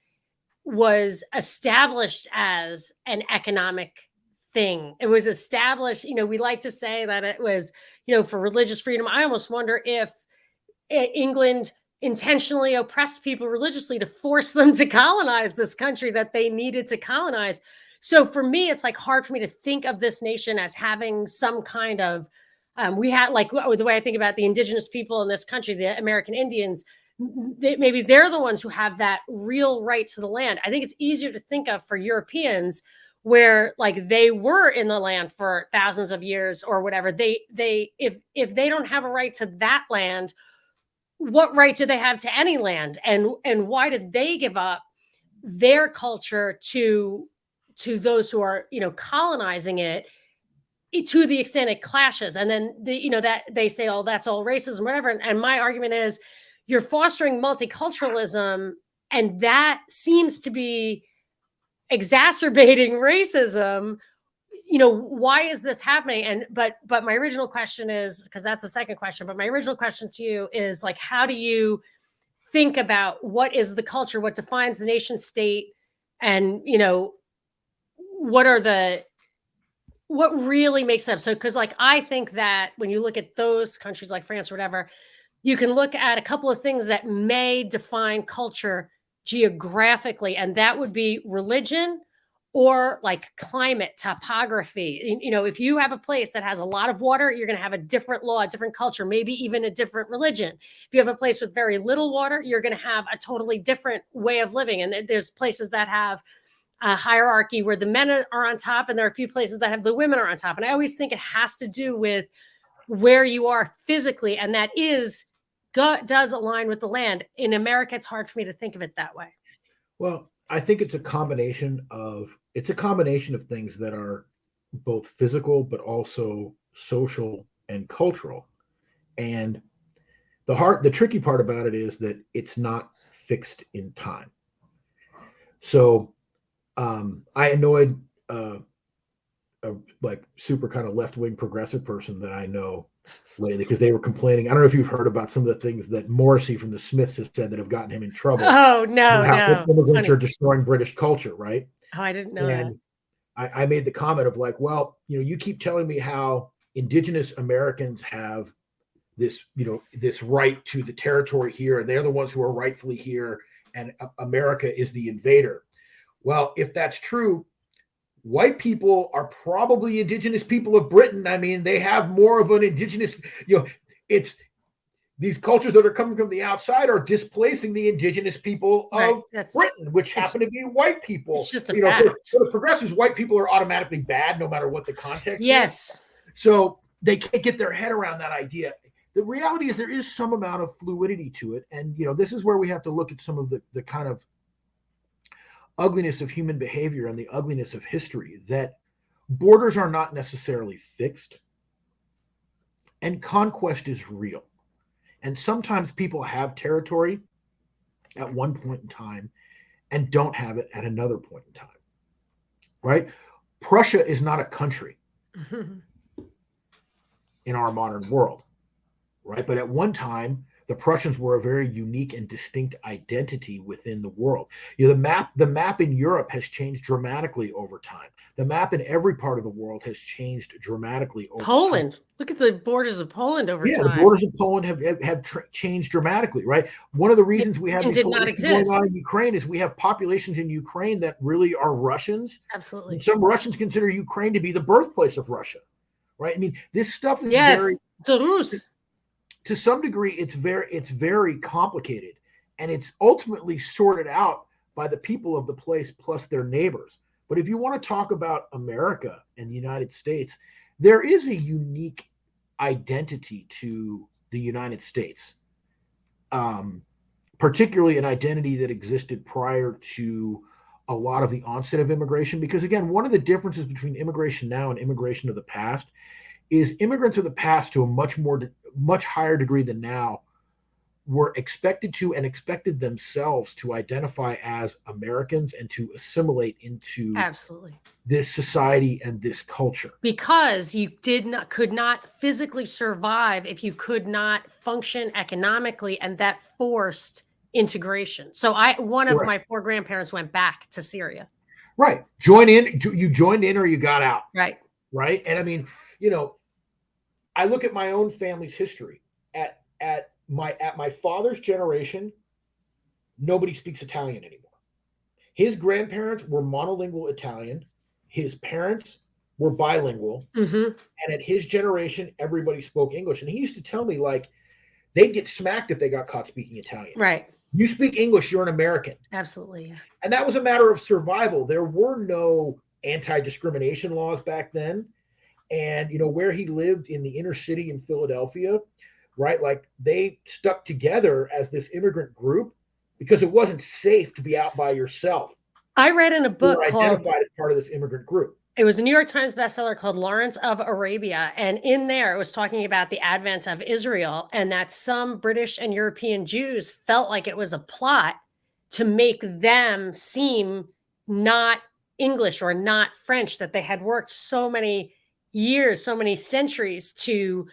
was established as an economic thing. It was established, we like to say that it was, for religious freedom. I almost wonder if England intentionally oppressed people religiously to force them to colonize this country that they needed to colonize. So for me, it's like hard for me to think of this nation as having some kind of, we had like the way I think about the indigenous people in this country, the American Indians, maybe they're the ones who have that real right to the land. I think it's easier to think of for Europeans where like they were in the land for thousands of years or whatever. If they don't have a right to that land, what right do they have to any land? And why did they give up their culture to those who are, colonizing it, to the extent it clashes? And then that they say, oh, that's all racism, whatever. And my argument is you're fostering multiculturalism, and that seems to be exacerbating racism. Why is this happening? But my original question is, because that's the second question, but my original question to you is like, how do you think about what is the culture, what defines the nation state, and what really makes it up? So, because like I think that when you look at those countries like France or whatever, you can look at a couple of things that may define culture geographically, and that would be religion or like climate, topography. If you have a place that has a lot of water, you're going to have a different law, a different culture, maybe even a different religion. If you have a place with very little water, you're going to have a totally different way of living. And there's places that have a hierarchy where the men are on top, and there are a few places that have the women are on top. And I always think it has to do with where you are physically, and that does align with the land. In America, it's hard for me to think of it that way. Well, I think it's a combination of things that are both physical but also social and cultural. And the tricky part about it is that it's not fixed in time. So I annoyed a like super kind of left-wing progressive person that I know lately because they were complaining. I don't know if you've heard about some of the things that Morrissey from the Smiths has said that have gotten him in trouble. Oh, no. Immigrants are destroying British culture, right? Oh, I didn't know that. I made the comment of like, well, you keep telling me how indigenous Americans have this, this right to the territory here, and they're the ones who are rightfully here, and America is the invader. Well, if that's true, white people are probably indigenous people of Britain. I mean, they have more of an indigenous, it's these cultures that are coming from the outside are displacing the indigenous people of Britain, which happen to be white people. It's just a fact. For the progressives, white people are automatically bad no matter what the context is. So they can't get their head around that idea. The reality is there is some amount of fluidity to it. And, this is where we have to look at some of the kind of ugliness of human behavior and the ugliness of history, that borders are not necessarily fixed and conquest is real. And sometimes people have territory at one point in time and don't have it at another point in time, right? Prussia is not a country in our modern world, right? But at one time, the Prussians were a very unique and distinct identity within the world. You know, the map in Europe has changed dramatically over time. The map in every part of the world has changed dramatically over Poland. time. Look at the borders of Poland over Yeah, time. the borders of Poland have changed dramatically, right? One of the reasons we have these whole issues going on in Ukraine is we have populations in Ukraine that really are Russians. Absolutely. And some Russians consider Ukraine to be the birthplace of Russia, right? I mean, this stuff is very, to some degree, it's very complicated, and it's ultimately sorted out by the people of the place plus their neighbors. But if you want to talk about America and the United States, there is a unique identity to the United States, particularly an identity that existed prior to a lot of the onset of immigration. Because again, one of the differences between immigration now and immigration of the past is immigrants of the past, to a much higher degree than now, were expected to and expected themselves to identify as Americans and to assimilate into this society and this culture. Because you could not physically survive if you could not function economically, and that forced integration. So one of my 4 grandparents went back to Syria. Right. You joined in or you got out. Right. Right. And I mean, you know, I look at my own family's history. At my father's generation, nobody speaks Italian anymore. His grandparents were monolingual Italian. His parents were bilingual. And at his generation, everybody spoke English. And he used to tell me, like, they'd get smacked if they got caught speaking Italian. Right. You speak English, you're an American. Absolutely. Yeah. And that was a matter of survival. There were no anti-discrimination laws back then. And, you know, where he lived in the inner city in Philadelphia, right? Like, they stuck together as this immigrant group because it wasn't safe to be out by yourself. I read in a book identified as part of this immigrant group. It was a New York Times bestseller called Lawrence of Arabia. And in there, it was talking about the advent of Israel, and that some British and European Jews felt like it was a plot to make them seem not English or not French, that they had worked so many years, so many centuries to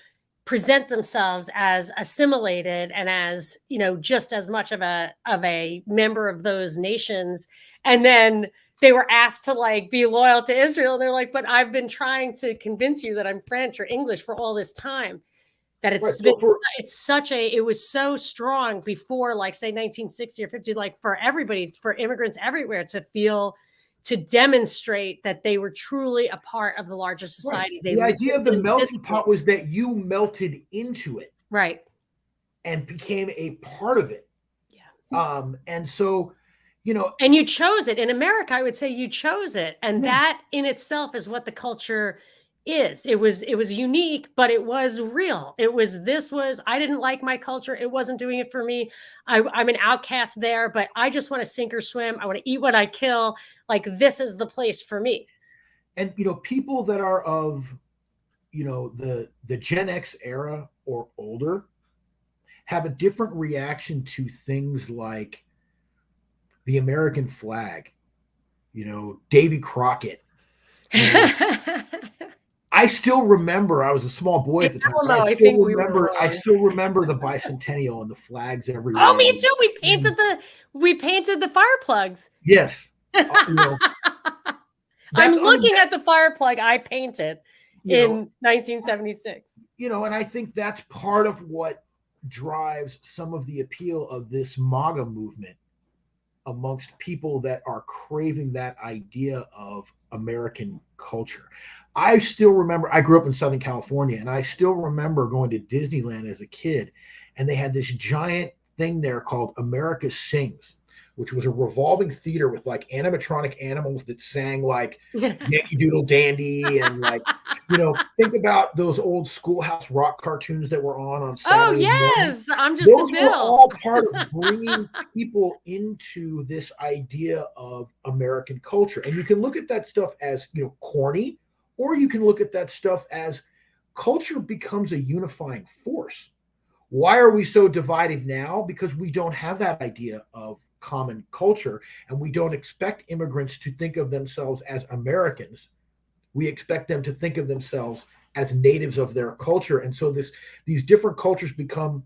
present themselves as assimilated and as, you know, just as much of a member of those nations. And then they were asked to, like, be loyal to Israel. They're like, but I've been trying to convince you that I'm French or English for all this time. That it was so strong before, like, say 1960 or 50, like, for everybody, for immigrants everywhere to demonstrate that they were truly a part of the larger society. Right. The idea of the melting pot was that you melted into it. Right. And became a part of it. Yeah. And so, you know, and you chose it. In America, I would say you chose it. And that in itself is what the culture is. It was unique, but it was real. I didn't like my culture. It wasn't doing it for me. I'm an outcast there, but I just want to sink or swim. I want to eat what I kill. Like, this is the place for me. And, you know, people that are of, you know, the Gen X era or older have a different reaction to things like the American flag, you know, Davy Crockett. You know, I still remember, I was a small boy at the time. I still remember the bicentennial and the flags everywhere. Oh, me too. We painted the fire plugs. Yes. You know, I'm looking at the fire plug I painted in 1976. You know, and I think that's part of what drives some of the appeal of this MAGA movement amongst people that are craving that idea of American culture. I still remember, I grew up in Southern California, and I still remember going to Disneyland as a kid, and they had this giant thing there called America Sings, which was a revolving theater with, like, animatronic animals that sang, like, Yankee Doodle Dandy, and, like, you know, think about those old Schoolhouse Rock cartoons that were on Saturday. Oh, yes. Morning. I'm just those a Bill. Were all part of bringing people into this idea of American culture. And you can look at that stuff as, you know, corny, or you can look at that stuff as culture becomes a unifying force. Why are we so divided now? Because we don't have that idea of common culture, and we don't expect immigrants to think of themselves as Americans. We expect them to think of themselves as natives of their culture. And so these different cultures become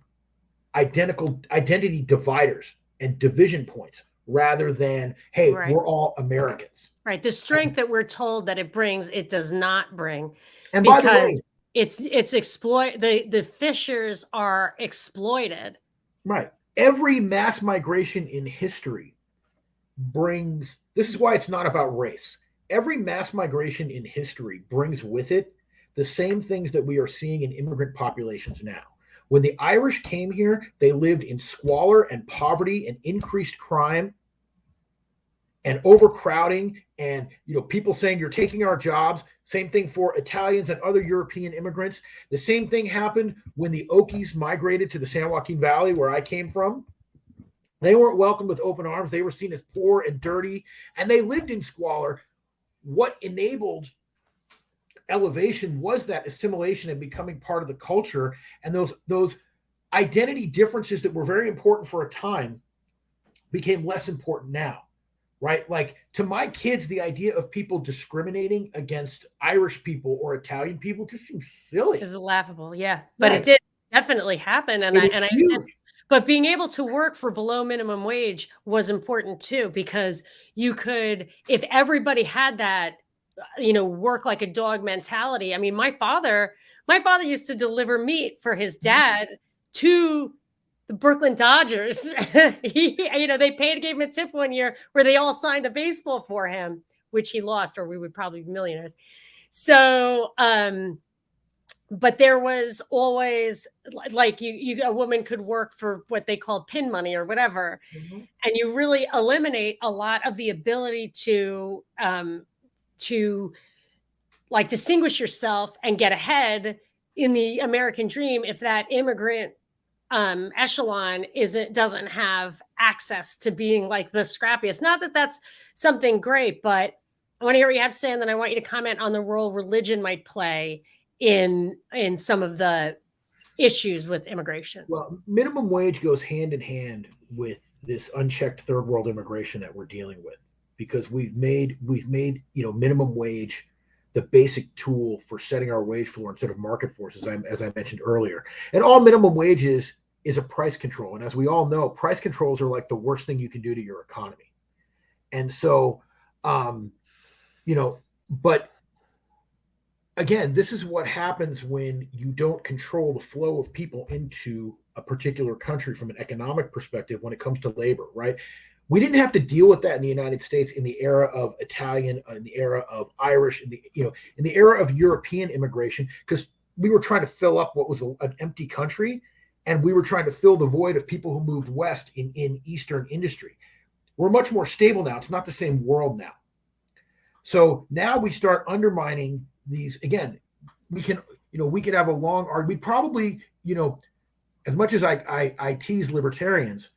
identity dividers and division points rather than, hey, Right. we're all Americans. Right. The strength that we're told that it brings, it does not bring. And by the way, Because it's the fissures are exploited. right. Every mass migration in history brings, this is why it's not about race. Every mass migration in history brings with it the same things that we are seeing in immigrant populations now. When the Irish came here, they lived in squalor and poverty and increased crime and overcrowding and people saying you're taking our jobs. Same thing for Italians and other European immigrants. The same thing happened when the Okies migrated to the San Joaquin Valley, where I came from. They weren't welcomed with open arms. They were seen as poor and dirty, and they lived in squalor. What enabled elevation was that assimilation and becoming part of the culture, and those identity differences that were very important for a time became less important now, right? Like, to my kids, the idea of people discriminating against Irish people or Italian people just seems silly. It's laughable, yeah. But Right. it did definitely happen, and It was huge. but being able to work for below minimum wage was important too, because you could, if everybody had that, work like a dog mentality. I mean, my father used to deliver meat for his dad to the Brooklyn Dodgers. They gave him a tip one year where they all signed a baseball for him, which he lost, or we would probably be millionaires. So, but there was always, like, a woman could work for what they call pin money or whatever. Mm-hmm. And you really eliminate a lot of the ability to like distinguish yourself and get ahead in the American dream if that immigrant echelon doesn't have access to being like the scrappiest. Not that that's something great, but I want to hear what you have to say, and then I want you to comment on the role religion might play in some of the issues with immigration. Well, minimum wage goes hand in hand with this unchecked third world immigration that we're dealing with, because we've made minimum wage the basic tool for setting our wage floor instead of market forces, as I mentioned earlier. And all minimum wages is a price control. And as we all know, price controls are like the worst thing you can do to your economy. And so, but again, this is what happens when you don't control the flow of people into a particular country from an economic perspective when it comes to labor, right? We didn't have to deal with that in the United States in the era of Italian, in the era of Irish, in the era of European immigration, because we were trying to fill up what was an empty country, and we were trying to fill the void of people who moved west in Eastern industry. We're much more stable now. It's not the same world now. So now we start undermining these. Again, we can have a long argument. We probably, as much as I tease libertarians,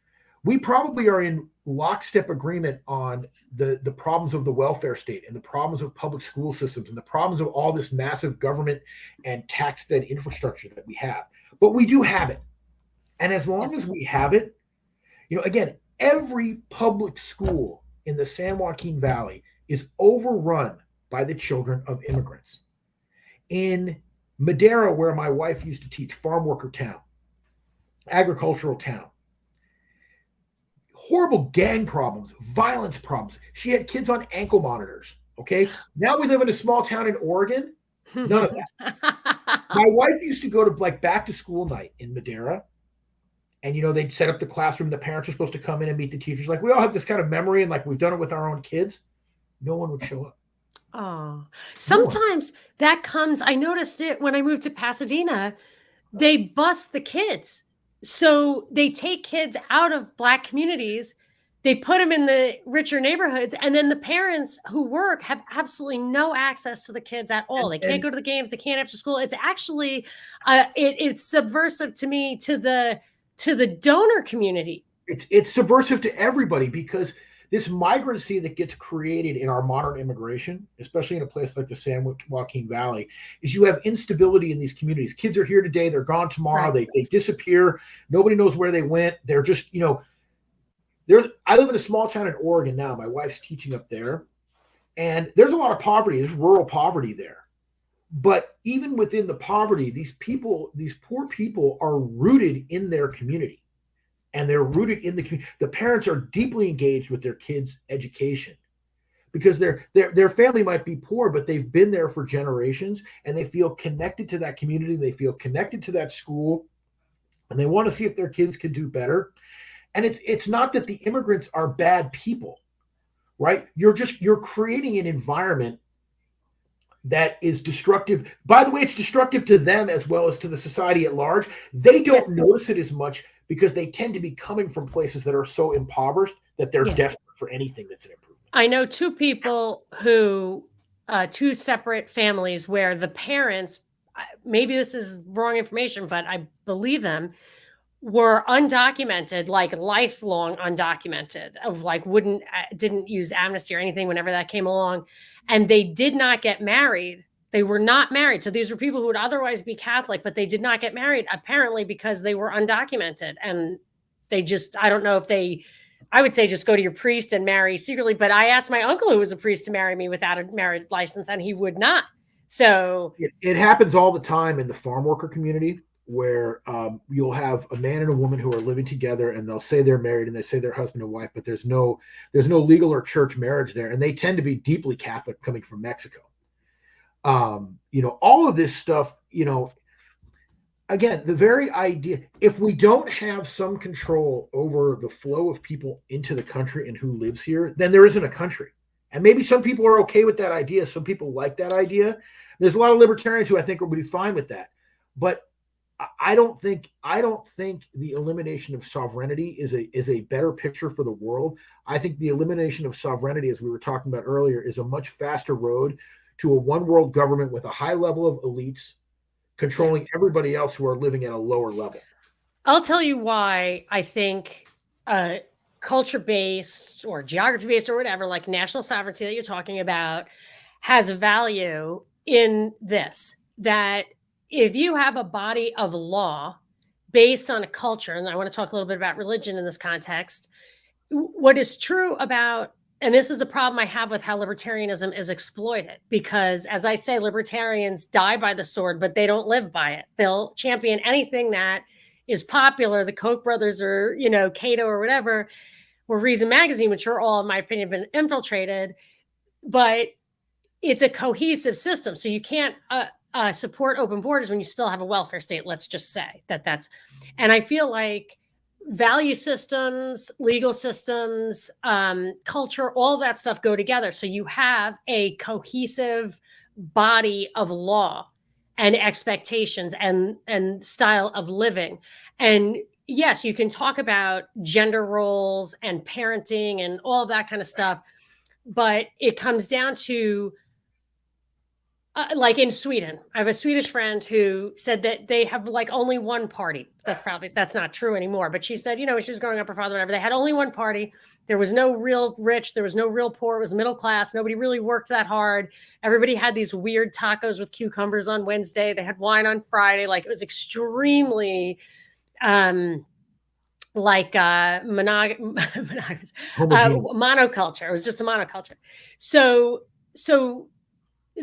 we probably are in lockstep agreement on the problems of the welfare state and the problems of public school systems and the problems of all this massive government and tax-fed infrastructure that we have. But we do have it. And as long as we have it, again, every public school in the San Joaquin Valley is overrun by the children of immigrants. In Madera, where my wife used to teach, farm worker town, agricultural town, horrible gang problems, violence problems. She had kids on ankle monitors. Okay. Now we live in a small town in Oregon. None of that. My wife used to go to back to school night in Madera. And, they'd set up the classroom. The parents are supposed to come in and meet the teachers. Like, we all have this kind of memory, and like we've done it with our own kids. No one would show up. Oh, sometimes that comes. I noticed it when I moved to Pasadena. They bus the kids. So they take kids out of Black communities, they put them in the richer neighborhoods, and then the parents who work have absolutely no access to the kids at all. They can't go to the games. They can't after school. It's actually, it's subversive to me, to the donor community. It's subversive to everybody, because this migrancy that gets created in our modern immigration, especially in a place like the San Joaquin Valley, is you have instability in these communities. Kids are here today, they're gone tomorrow, right. They disappear. Nobody knows where they went. They're just, I I live in a small town in Oregon now. My wife's teaching up there, and there's a lot of poverty. There's rural poverty there. But even within the poverty, these poor people are rooted in their community, and they're rooted in the community. The parents are deeply engaged with their kids' education because their family might be poor, but they've been there for generations, and they feel connected to that community. They feel connected to that school, and they want to see if their kids can do better. And it's not that the immigrants are bad people, right? You're creating an environment that is destructive. By the way, it's destructive to them as well as to the society at large. They don't notice it as much because they tend to be coming from places that are so impoverished that they're desperate for anything that's an improvement. I know two people who, two separate families where the parents, maybe this is wrong information, but I believe them, were undocumented, like lifelong undocumented, of like didn't use amnesty or anything whenever that came along. And they did not get married. They were not married. So these were people who would otherwise be Catholic, but they did not get married, apparently because they were undocumented. And they just, I don't know if they, I would say just go to your priest and marry secretly. But I asked my uncle, who was a priest, to marry me without a marriage license, and he would not. So it happens all the time in the farm worker community, where you'll have a man and a woman who are living together, and they'll say they're married and they say they're husband and wife, but there's no legal or church marriage there, and they tend to be deeply Catholic coming from Mexico. All of this stuff, again, the very idea, if we don't have some control over the flow of people into the country and who lives here, then there isn't a country. And maybe some people are okay with that idea. Some people like that idea. There's a lot of libertarians who I think will be fine with that. But I don't think the elimination of sovereignty is a better picture for the world. I think the elimination of sovereignty, as we were talking about earlier, is a much faster road to a one world government with a high level of elites controlling everybody else who are living at a lower level. I'll tell you why I think culture-based or geography-based or whatever, like national sovereignty that you're talking about, has value in this, that if you have a body of law based on a culture, and I want to talk a little bit about religion in this context, what is true about, and this is a problem I have with how libertarianism is exploited, because as I say, libertarians die by the sword, but they don't live by it. They'll champion anything that is popular, the Koch brothers or, Cato or whatever, or Reason Magazine, which are all, in my opinion, been infiltrated, but it's a cohesive system. So you can't support open borders when you still have a welfare state. Let's just say that's, and I feel like value systems, legal systems, culture, all that stuff go together. So you have a cohesive body of law and expectations and style of living. And yes, you can talk about gender roles and parenting and all that kind of stuff, but it comes down to like in Sweden, I have a Swedish friend who said that they have like only one party. That's not true anymore. But she said, when she was growing up, her father, whatever, they had only one party. There was no real rich. There was no real poor. It was middle class. Nobody really worked that hard. Everybody had these weird tacos with cucumbers on Wednesday. They had wine on Friday. Like it was extremely monoculture. It was just a monoculture. So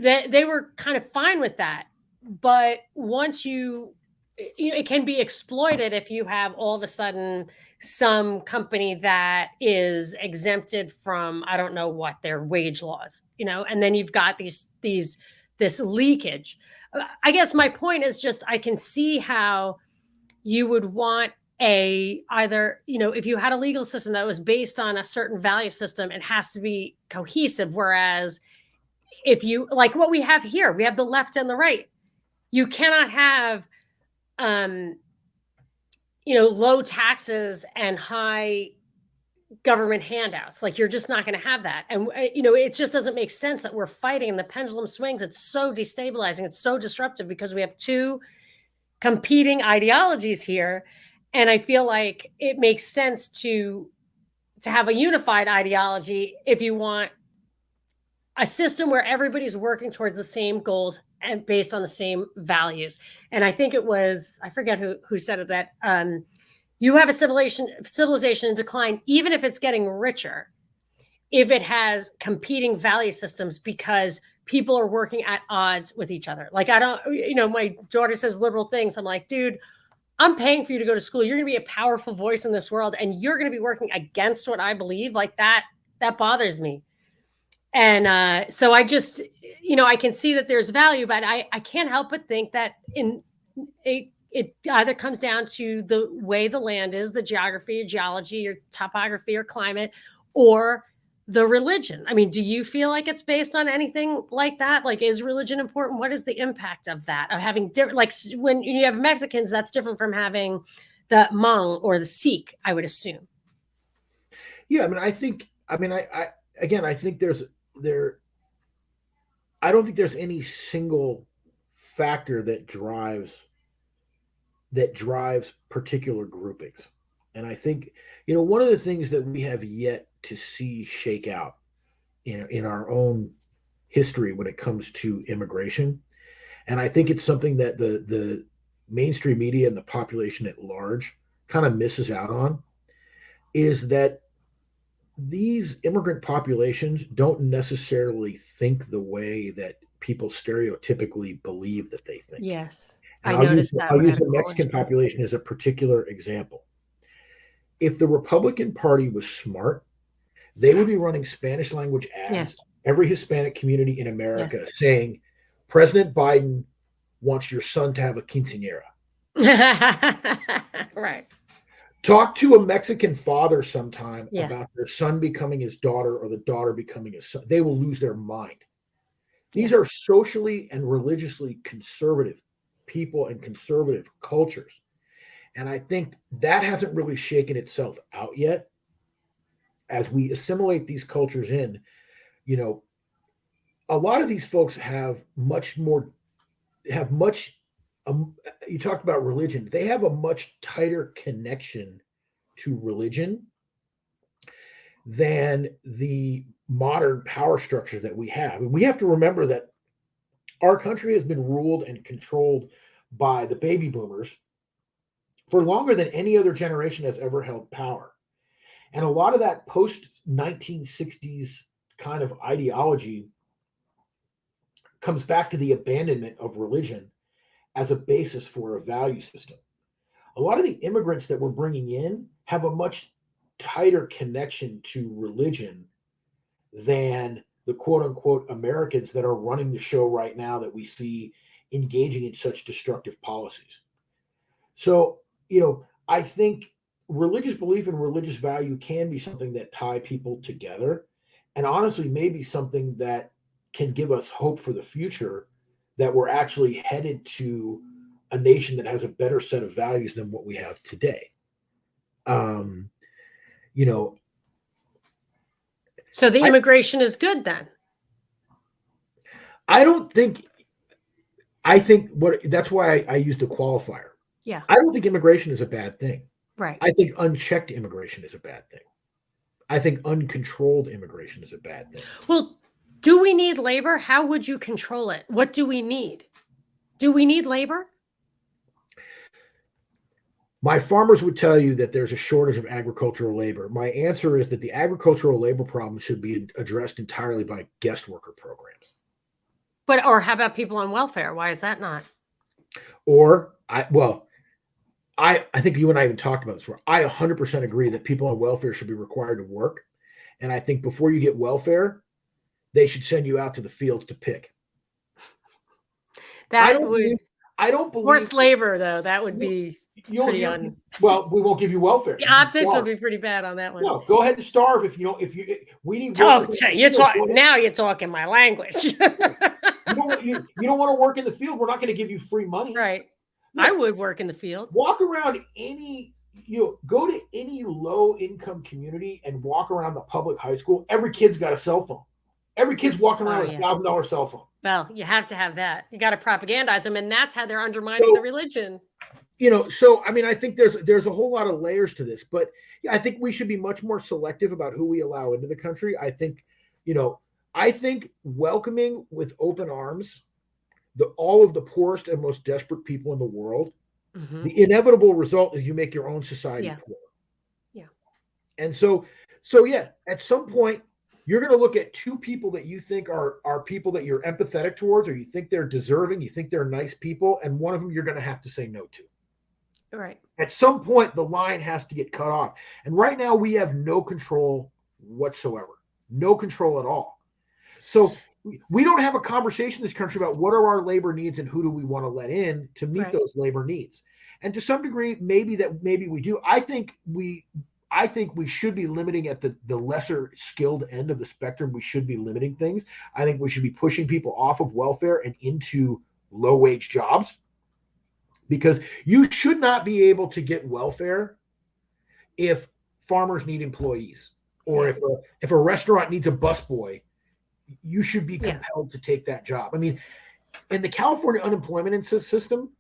that they were kind of fine with that. But once it can be exploited if you have all of a sudden some company that is exempted from, I don't know what, their wage laws, and then you've got this leakage. I guess my point is just, I can see how you would want either, if you had a legal system that was based on a certain value system, it has to be cohesive. Whereas if you, like what we have here, we have the left and the right. You cannot have, low taxes and high government handouts. Like you're just not going to have that. And, it just doesn't make sense that we're fighting and the pendulum swings. It's so destabilizing. It's so disruptive because we have two competing ideologies here. And I feel like it makes sense to have a unified ideology if you want a system where everybody's working towards the same goals and based on the same values. And I think it was, I forget who said it, that you have a civilization in decline, even if it's getting richer, if it has competing value systems because people are working at odds with each other. Like, I don't, my daughter says liberal things. I'm like, dude, I'm paying for you to go to school. You're going to be a powerful voice in this world, and you're going to be working against what I believe. Like that bothers me. And so I just, I can see that there's value, but I can't help but think that it either comes down to the way the land is, the geography or geology or topography or climate, or the religion. I mean, do you feel like it's based on anything like that? Like, is religion important? What is the impact of that? Of having different, like when you have Mexicans, that's different from having the Hmong or the Sikh, I would assume. Yeah, I think I don't think there's any single factor that drives particular groupings. And I think, one of the things that we have yet to see shake out in our own history when it comes to immigration, and I think it's something that the mainstream media and the population at large kind of misses out on, is that these immigrant populations don't necessarily think the way that people stereotypically believe that they think. Yes, And I noticed that. I'll use the Mexican population as a particular example. If the Republican Party was smart, they would be running Spanish language ads, every Hispanic community in America saying, President Biden wants your son to have a quinceañera. Right. Talk to a Mexican father sometime about their son becoming his daughter or the daughter becoming his son. They will lose their mind. These are socially and religiously conservative people and conservative cultures. And I think that hasn't really shaken itself out yet. As we assimilate these cultures in, a lot of these folks have you talked about religion. They have a much tighter connection to religion than the modern power structure that we have. And we have to remember that our country has been ruled and controlled by the baby boomers for longer than any other generation has ever held power. And a lot of that post-1960s kind of ideology comes back to the abandonment of religion as a basis for a value system. A lot of the immigrants that we're bringing in have a much tighter connection to religion than the quote-unquote Americans that are running the show right now that we see engaging in such destructive policies. So, I think religious belief and religious value can be something that tie people together, and honestly maybe something that can give us hope for the future, that we're actually headed to a nation that has a better set of values than what we have today. So the immigration is good then? I think that's why I use the qualifier. Yeah. I don't think immigration is a bad thing. Right. I think unchecked immigration is a bad thing. I think uncontrolled immigration is a bad thing. Well, do we need labor? How would you control it? What do we need? Do we need labor? My farmers would tell you that there's a shortage of agricultural labor. My answer is that the agricultural labor problem should be addressed entirely by guest worker programs. Or how about people on welfare? Why is that not? I think you and I even talked about this before. I 100% agree that people on welfare should be required to work. And I think before you get welfare, they should send you out to the fields to pick. I don't believe forced labor, though. That would be pretty well, we won't give you welfare. The optics would be pretty bad on that one. No, go ahead and starve we need you're talking my language. you don't want to work in the field, we're not going to give you free money. Right. No. I would work in the field. Walk around go to any low income community and walk around the public high school. Every kid's got a cell phone. Every kid's walking around with a $1,000 cell phone. Well, you have to have that. You got to propagandize them, and that's how they're undermining the religion. So I think there's a whole lot of layers to this, but I think we should be much more selective about who we allow into the country. I think welcoming with open arms all of the poorest and most desperate people in the world The inevitable result is you make your own society poor. Yeah. And so yeah, at some point, you're going to look at two people that you think are people that you're empathetic towards, or you think they're deserving, you think they're nice people, and one of them you're going to have to say no to. Right. At some point, the line has to get cut off. And right now, we have no control whatsoever. No control at all. So we don't have a conversation in this country about what are our labor needs and who do we want to let in to meet those labor needs. And to some degree, maybe we do. I think we should be limiting at the lesser skilled end of the spectrum. We should be limiting things. I think we should be pushing people off of welfare and into low wage jobs, because you should not be able to get welfare if farmers need employees, or if a restaurant needs a busboy. You should be compelled to take that job. I mean, in the California unemployment system,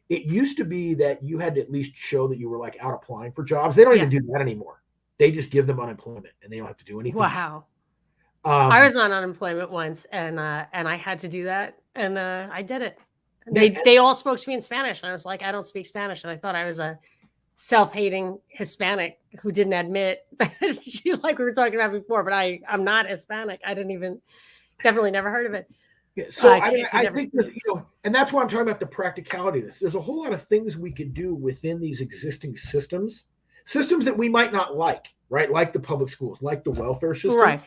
it used to be that you had to at least show that you were like out applying for jobs. They don't even do that anymore. They just give them unemployment and they don't have to do anything. Wow. I was on unemployment once, and I had to do that, and I did it. They all spoke to me in Spanish, and I was like, I don't speak Spanish, and I thought I was a self-hating Hispanic who didn't admit that like we were talking about before, but I'm not Hispanic. I definitely never heard of it. Yeah, so I think that, and that's why I'm talking about the practicality of this. There's a whole lot of things we could do within these existing systems that we might not like, right? Like the public schools, like the welfare system. Right.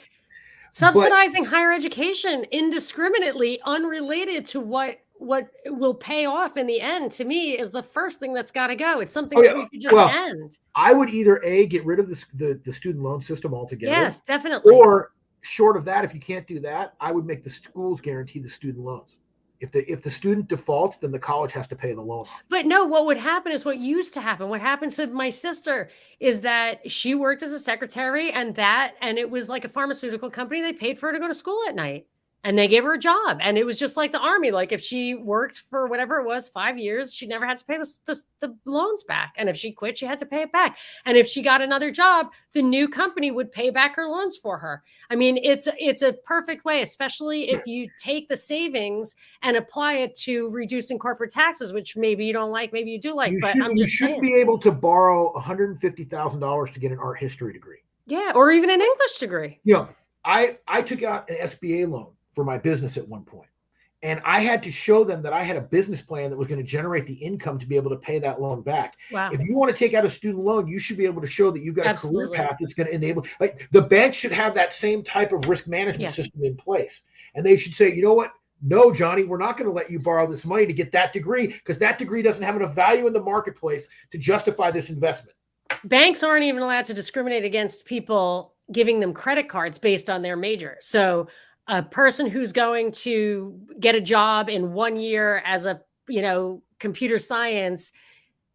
Subsidizing higher education indiscriminately, unrelated to what will pay off in the end, to me, is the first thing that's got to go. It's something that we could just end. I would either get rid of the student loan system altogether. Yes, definitely. Or short of that, if you can't do that, I would make the schools guarantee the student loans. If the student defaults, then the college has to pay the loan. But no, what would happen is what used to happen. What happened to my sister is that she worked as a secretary, and it was like a pharmaceutical company. They paid for her to go to school at night, and they gave her a job. And it was just like the army. Like if she worked for whatever it was, 5 years, she never had to pay the loans back. And if she quit, she had to pay it back. And if she got another job, the new company would pay back her loans for her. I mean, it's a perfect way, especially if you take the savings and apply it to reducing corporate taxes, which maybe you don't like, maybe you do like, you should be able to borrow $150,000 to get an art history degree. Yeah, or even an English degree. I took out an SBA loan for my business at one point. And I had to show them that I had a business plan that was going to generate the income to be able to pay that loan back. Wow. If you want to take out a student loan, you should be able to show that you've got a career path that's going to enable, like the bank should have that same type of risk management system in place. And they should say, you know what? No, Johnny, we're not going to let you borrow this money to get that degree, because that degree doesn't have enough value in the marketplace to justify this investment. Banks aren't even allowed to discriminate against people giving them credit cards based on their major. So a person who's going to get a job in 1 year as a, computer science,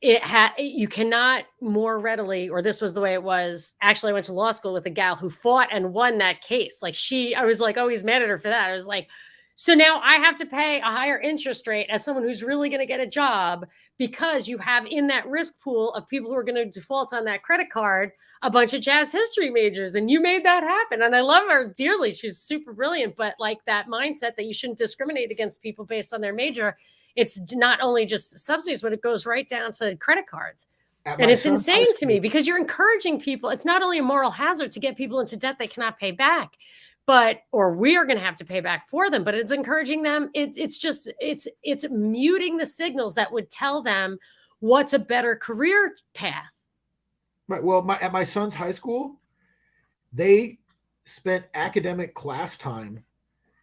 you cannot more readily, or this was the way it was. Actually, I went to law school with a gal who fought and won that case. I was like, always mad at her for that. I was like, so now I have to pay a higher interest rate as someone who's really going to get a job, because you have in that risk pool of people who are going to default on that credit card a bunch of jazz history majors. And you made that happen. And I love her dearly. She's super brilliant. But like that mindset that you shouldn't discriminate against people based on their major, it's not only just subsidies, but it goes right down to credit cards. And it's insane to me, because you're encouraging people. It's not only a moral hazard to get people into debt they cannot pay back, or we are going to have to pay back for them, but it's encouraging them. It's muting the signals that would tell them what's a better career path. Right. Well, at my son's high school, they spent academic class time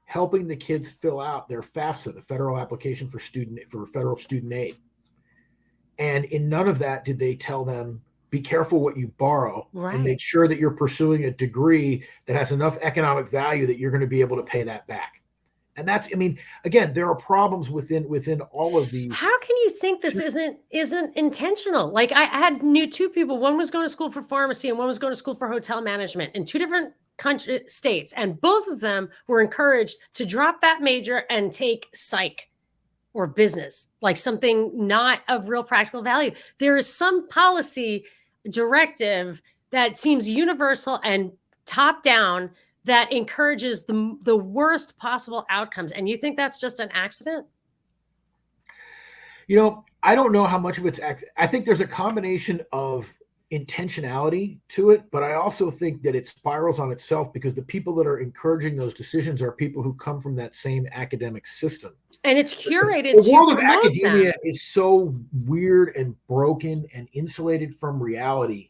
helping the kids fill out their FAFSA, the federal application for federal student aid. And in none of that did they tell them, be careful what you borrow, and make sure that you're pursuing a degree that has enough economic value that you're going to be able to pay that back. And that's, again, there are problems within all of these. How can you think this isn't intentional? Like knew two people. One was going to school for pharmacy and one was going to school for hotel management in two different states. And both of them were encouraged to drop that major and take psych or business, like something not of real practical value. There is some policy directive that seems universal and top down that encourages the worst possible outcomes. And you think that's just an accident? I don't know how much of it's I think there's a combination of intentionality to it, but I also think that it spirals on itself because the people that are encouraging those decisions are people who come from that same academic system. And it's curated The to world of promote academia them. is so weird and broken and insulated from reality.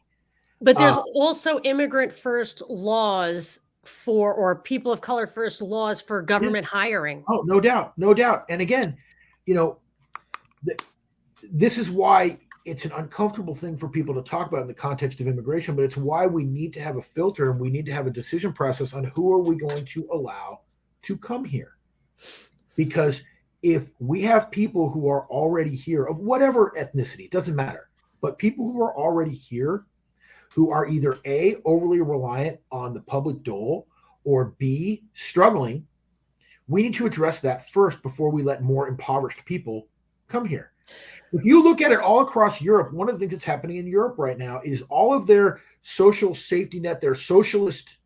But there's also immigrant first laws for, or people of color first laws for Yeah. government hiring. Oh, no doubt, no doubt. And again, you know, this is why it's an uncomfortable thing for people to talk about in the context of immigration, but it's why we need to have a filter and we need to have a decision process on who are we going to allow to come here. Because if we have people who are already here of whatever ethnicity, it doesn't matter, but people who are already here who are either A, overly reliant on the public dole, or B, struggling, we need to address that first before we let more impoverished people come here. If you look at it all across Europe, one of the things that's happening in Europe right now is all of their social safety net, their socialist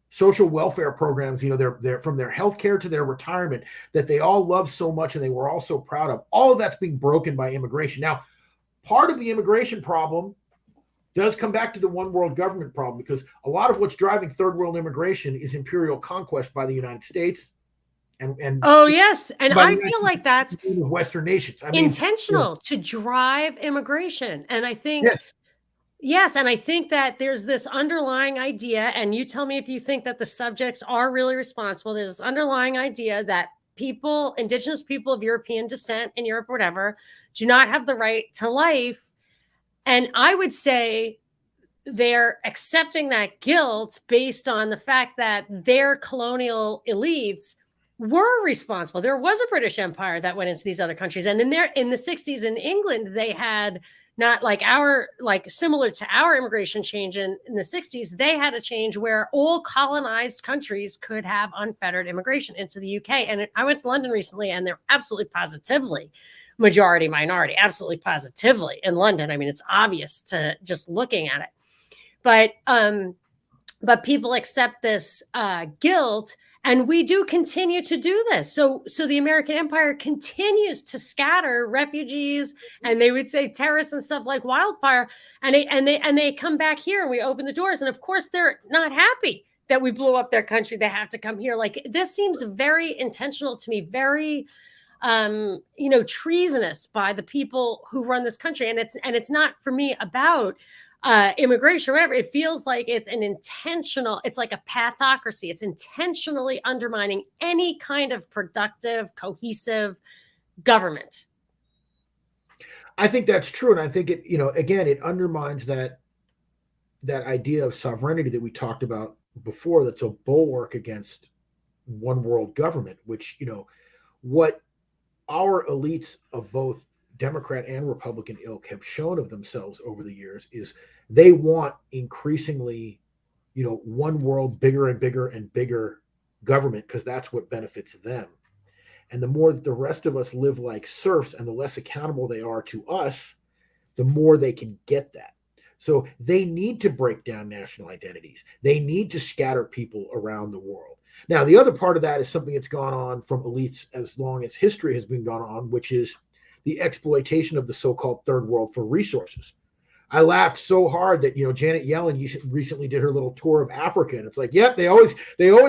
social welfare programs, you know, they're from their healthcare to their retirement that they all love so much and they were all so proud of. All of that's being broken by immigration. Now, part of the immigration problem does come back to the one world government problem because a lot of what's driving third world immigration is imperial conquest by the United States and Oh, yes. And by the I United feel like that's States of Western nations. I mean, intentional to drive immigration. And I think, yes, yes, and I think that there's this underlying idea, and you tell me if you think that the subjects are really responsible. There's this underlying idea that people, indigenous people of European descent in Europe, or whatever, do not have the right to life. And I would say they're accepting that guilt based on the fact that their colonial elites were responsible. There was a British Empire that went into these other countries. And in the 60s in England, they had not like similar to our immigration change in the 60s, they had a change where all colonized countries could have unfettered immigration into the UK. And I went to London recently, and they're absolutely positively majority minority, absolutely positively in London. I mean, it's obvious to just looking at it. But people accept this guilt, and we do continue to do this. So the American empire continues to scatter refugees, and they would say terrorists and stuff like wildfire, and they come back here, and we open the doors, and of course they're not happy that we blew up their country. They have to come here. Like, this seems very intentional to me, very treasonous by the people who run this country. And it's not for me about immigration or whatever. It feels like it's it's like a pathocracy. It's intentionally undermining any kind of productive, cohesive government. I think that's true. And I think it, again, it undermines that idea of sovereignty that we talked about before. That's a bulwark against one world government, which, what our elites of both Democrat and Republican ilk have shown of themselves over the years is they want increasingly, one world, bigger and bigger and bigger government, because that's what benefits them. And the more that the rest of us live like serfs and the less accountable they are to us, the more they can get that. So they need to break down national identities. They need to scatter people around the world. Now, the other part of that is something that's gone on from elites as long as history has been gone on, which is the exploitation of the so-called third world for resources. I laughed so hard that, Janet Yellen recently did her little tour of Africa, and it's like, yep, they always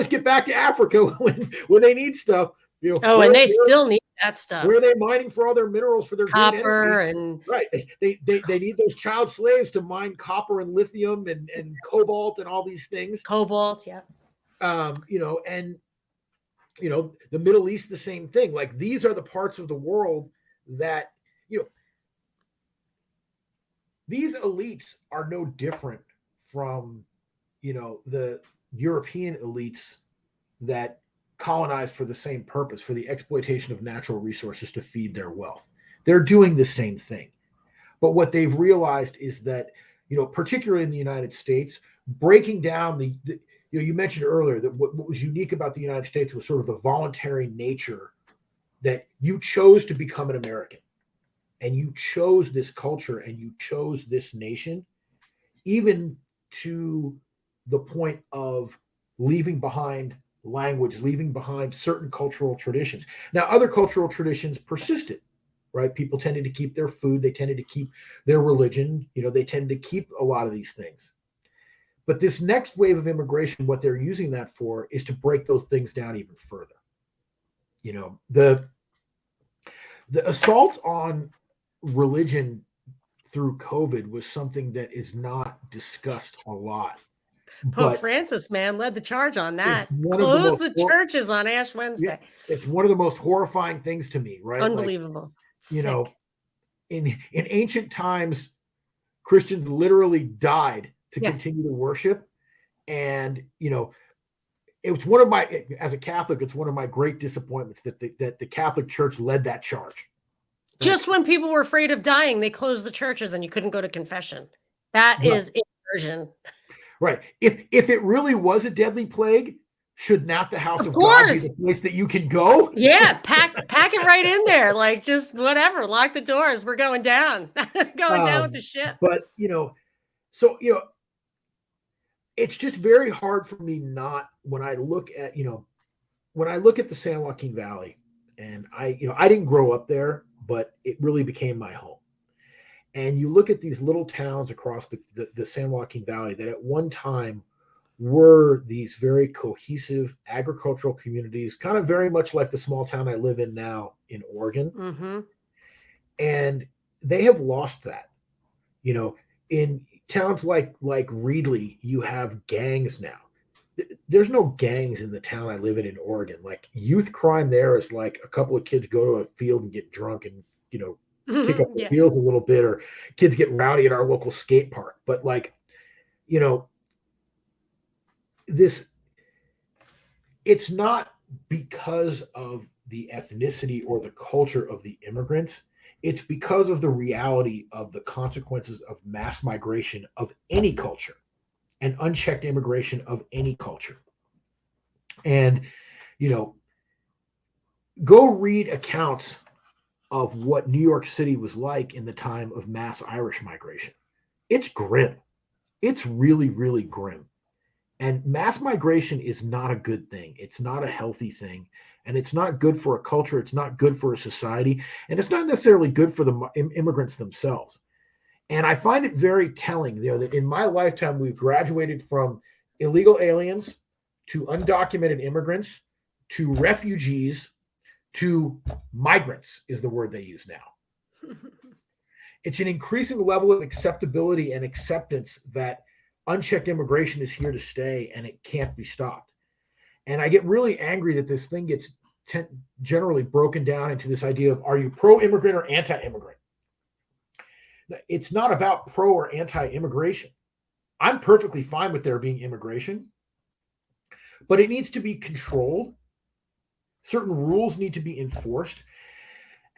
get back to Africa when they need stuff. And they still need that stuff. Where are they mining for all their minerals for their copper and right? They need those child slaves to mine copper and lithium and cobalt and all these things. Cobalt, yeah. And the Middle East, the same thing. Like, these are the parts of the world that these elites are no different from the European elites that colonized for the same purpose, for the exploitation of natural resources to feed their wealth. They're doing the same thing. But what they've realized is that, particularly in the United States, breaking down the you mentioned earlier that what was unique about the United States was sort of the voluntary nature that you chose to become an American, and you chose this culture and you chose this nation, even to the point of leaving behind language, leaving behind certain cultural traditions. Now, other cultural traditions persisted, right? People tended to keep their food. They tended to keep their religion. They tend to keep a lot of these things. But this next wave of immigration, what they're using that for is to break those things down even further. The assault on religion through COVID was something that is not discussed a lot. Pope But Francis, man, led the charge on that. one of Close the churches on Ash Wednesday. It's one of the most horrifying things to me, right? Unbelievable. Like, in ancient times, Christians literally died to continue to worship. And, it was one of my, as a Catholic, it's one of my great disappointments that the Catholic Church led that charge. Just when people were afraid of dying, they closed the churches and you couldn't go to confession. That is inversion. Right. If it really was a deadly plague, should not the house of God be the place that you can go? Yeah, pack it right in there. Like, just whatever. Lock the doors. We're going down. Going down with the ship. But it's just very hard for me not, when I look at the San Joaquin Valley, and I didn't grow up there, but it really became my home. And you look at these little towns across the San Joaquin Valley that at one time were these very cohesive agricultural communities, kind of very much like the small town I live in now in Oregon. Mm-hmm. And they have lost that. In towns like Reedley, you have gangs now. There's no gangs in the town I live in Oregon. Like, youth crime there is like a couple of kids go to a field and get drunk and, kick up their heels a little bit, or kids get rowdy at our local skate park. But it's not because of the ethnicity or the culture of the immigrants. It's because of the reality of the consequences of mass migration of any culture and unchecked immigration of any culture. And, go read accounts of what New York City was like in the time of mass Irish migration. It's grim. It's really, really grim. And mass migration is not a good thing. It's not a healthy thing. And it's not good for a culture. It's not good for a society. And it's not necessarily good for the immigrants themselves. And I find it very telling that in my lifetime, we've graduated from illegal aliens to undocumented immigrants to refugees to migrants is the word they use now. It's an increasing level of acceptability and acceptance that unchecked immigration is here to stay and it can't be stopped. And I get really angry that this thing gets generally broken down into this idea of, are you pro-immigrant or anti-immigrant? It's not about pro or anti-immigration. I'm perfectly fine with there being immigration, but it needs to be controlled. Certain rules need to be enforced.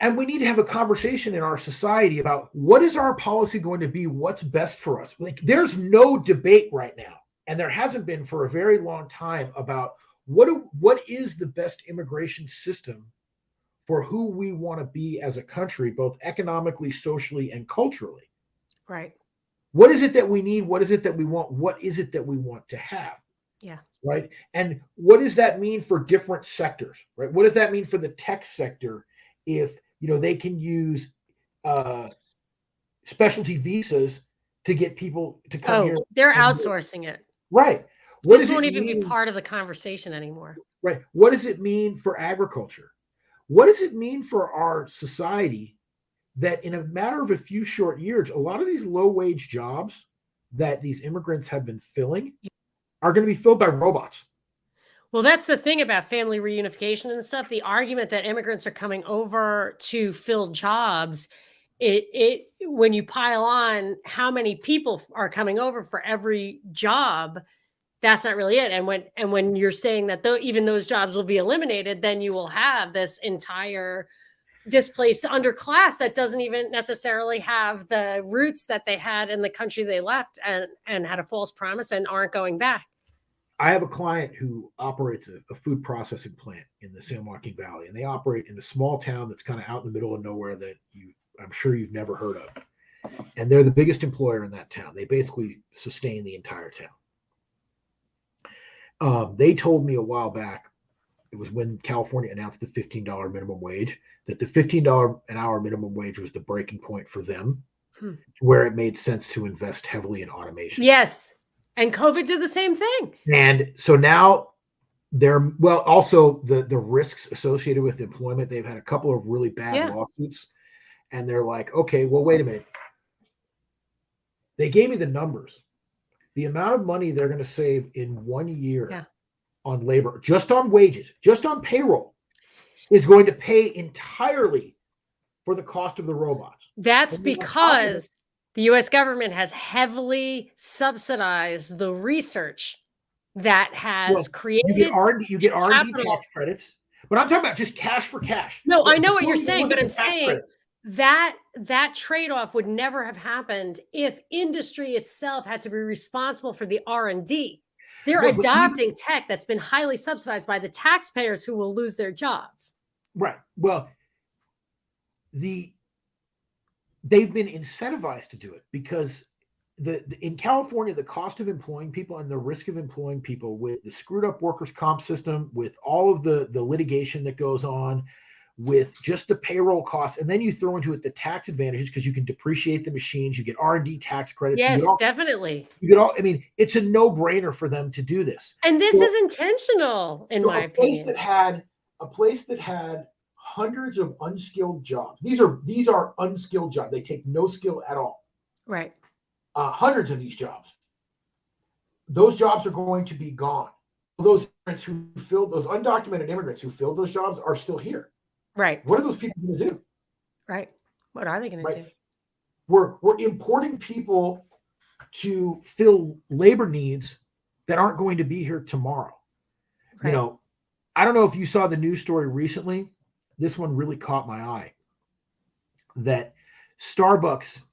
And we need to have a conversation in our society about what is our policy going to be, what's best for us. Like, there's no debate right now, and there hasn't been for a very long time, about what is the best immigration system for who we want to be as a country, both economically, socially, and culturally. Right. What is it that we need? What is it that we want? What is it that we want to have? Yeah. Right. And what does that mean for different sectors? Right. What does that mean for the tech sector if they can use specialty visas to get people to come here? They're outsourcing it. Right. This won't even be part of the conversation anymore. Right. What does it mean for agriculture? What does it mean for our society that in a matter of a few short years, a lot of these low-wage jobs that these immigrants have been filling are going to be filled by robots? Well, that's the thing about family reunification and stuff. The argument that immigrants are coming over to fill jobs, when you pile on how many people are coming over for every job, that's not really it. And when you're saying that even those jobs will be eliminated, then you will have this entire displaced underclass that doesn't even necessarily have the roots that they had in the country they left and had a false promise and aren't going back. I have a client who operates a food processing plant in the San Joaquin Valley, and they operate in a small town that's kind of out in the middle of nowhere that I'm sure you've never heard of. And they're the biggest employer in that town. They basically sustain the entire town. They told me a while back, it was when California announced the $15 minimum wage, that the $15 an hour minimum wage was the breaking point for them, where it made sense to invest heavily in automation. Yes. And COVID did the same thing. And so now also the risks associated with employment, they've had a couple of really bad lawsuits, and they're like, okay, well, wait a minute. They gave me the numbers. The amount of money they're going to save in 1 year on labor, just on wages, just on payroll, is going to pay entirely for the cost of the robots. That's because the U.S. government has heavily subsidized the research that has created. You get R&D tax credits, but I'm talking about just cash for cash. No, I know what you're saying, but I'm saying that trade-off would never have happened if industry itself had to be responsible for the R&D. They're adopting tech that's been highly subsidized by the taxpayers who will lose their jobs. Right. Well, they've been incentivized to do it because in California, the cost of employing people and the risk of employing people with the screwed up workers' comp system, with all of the litigation that goes on, with just the payroll costs, and then you throw into it the tax advantages because you can depreciate the machines, you get R&D tax credits. Yes, definitely. You get all. I mean, it's a no-brainer for them to do this. And this is intentional, in my opinion. A place that had hundreds of unskilled jobs. These are unskilled jobs. They take no skill at all. Right. Hundreds of these jobs. Those jobs are going to be gone. Those undocumented immigrants who filled those jobs are still here. Right. What are those people going to do? Right. What are they going to do? We're importing people to fill labor needs that aren't going to be here tomorrow. Right. You know, I don't know if you saw the news story recently. This one really caught my eye. That Starbucks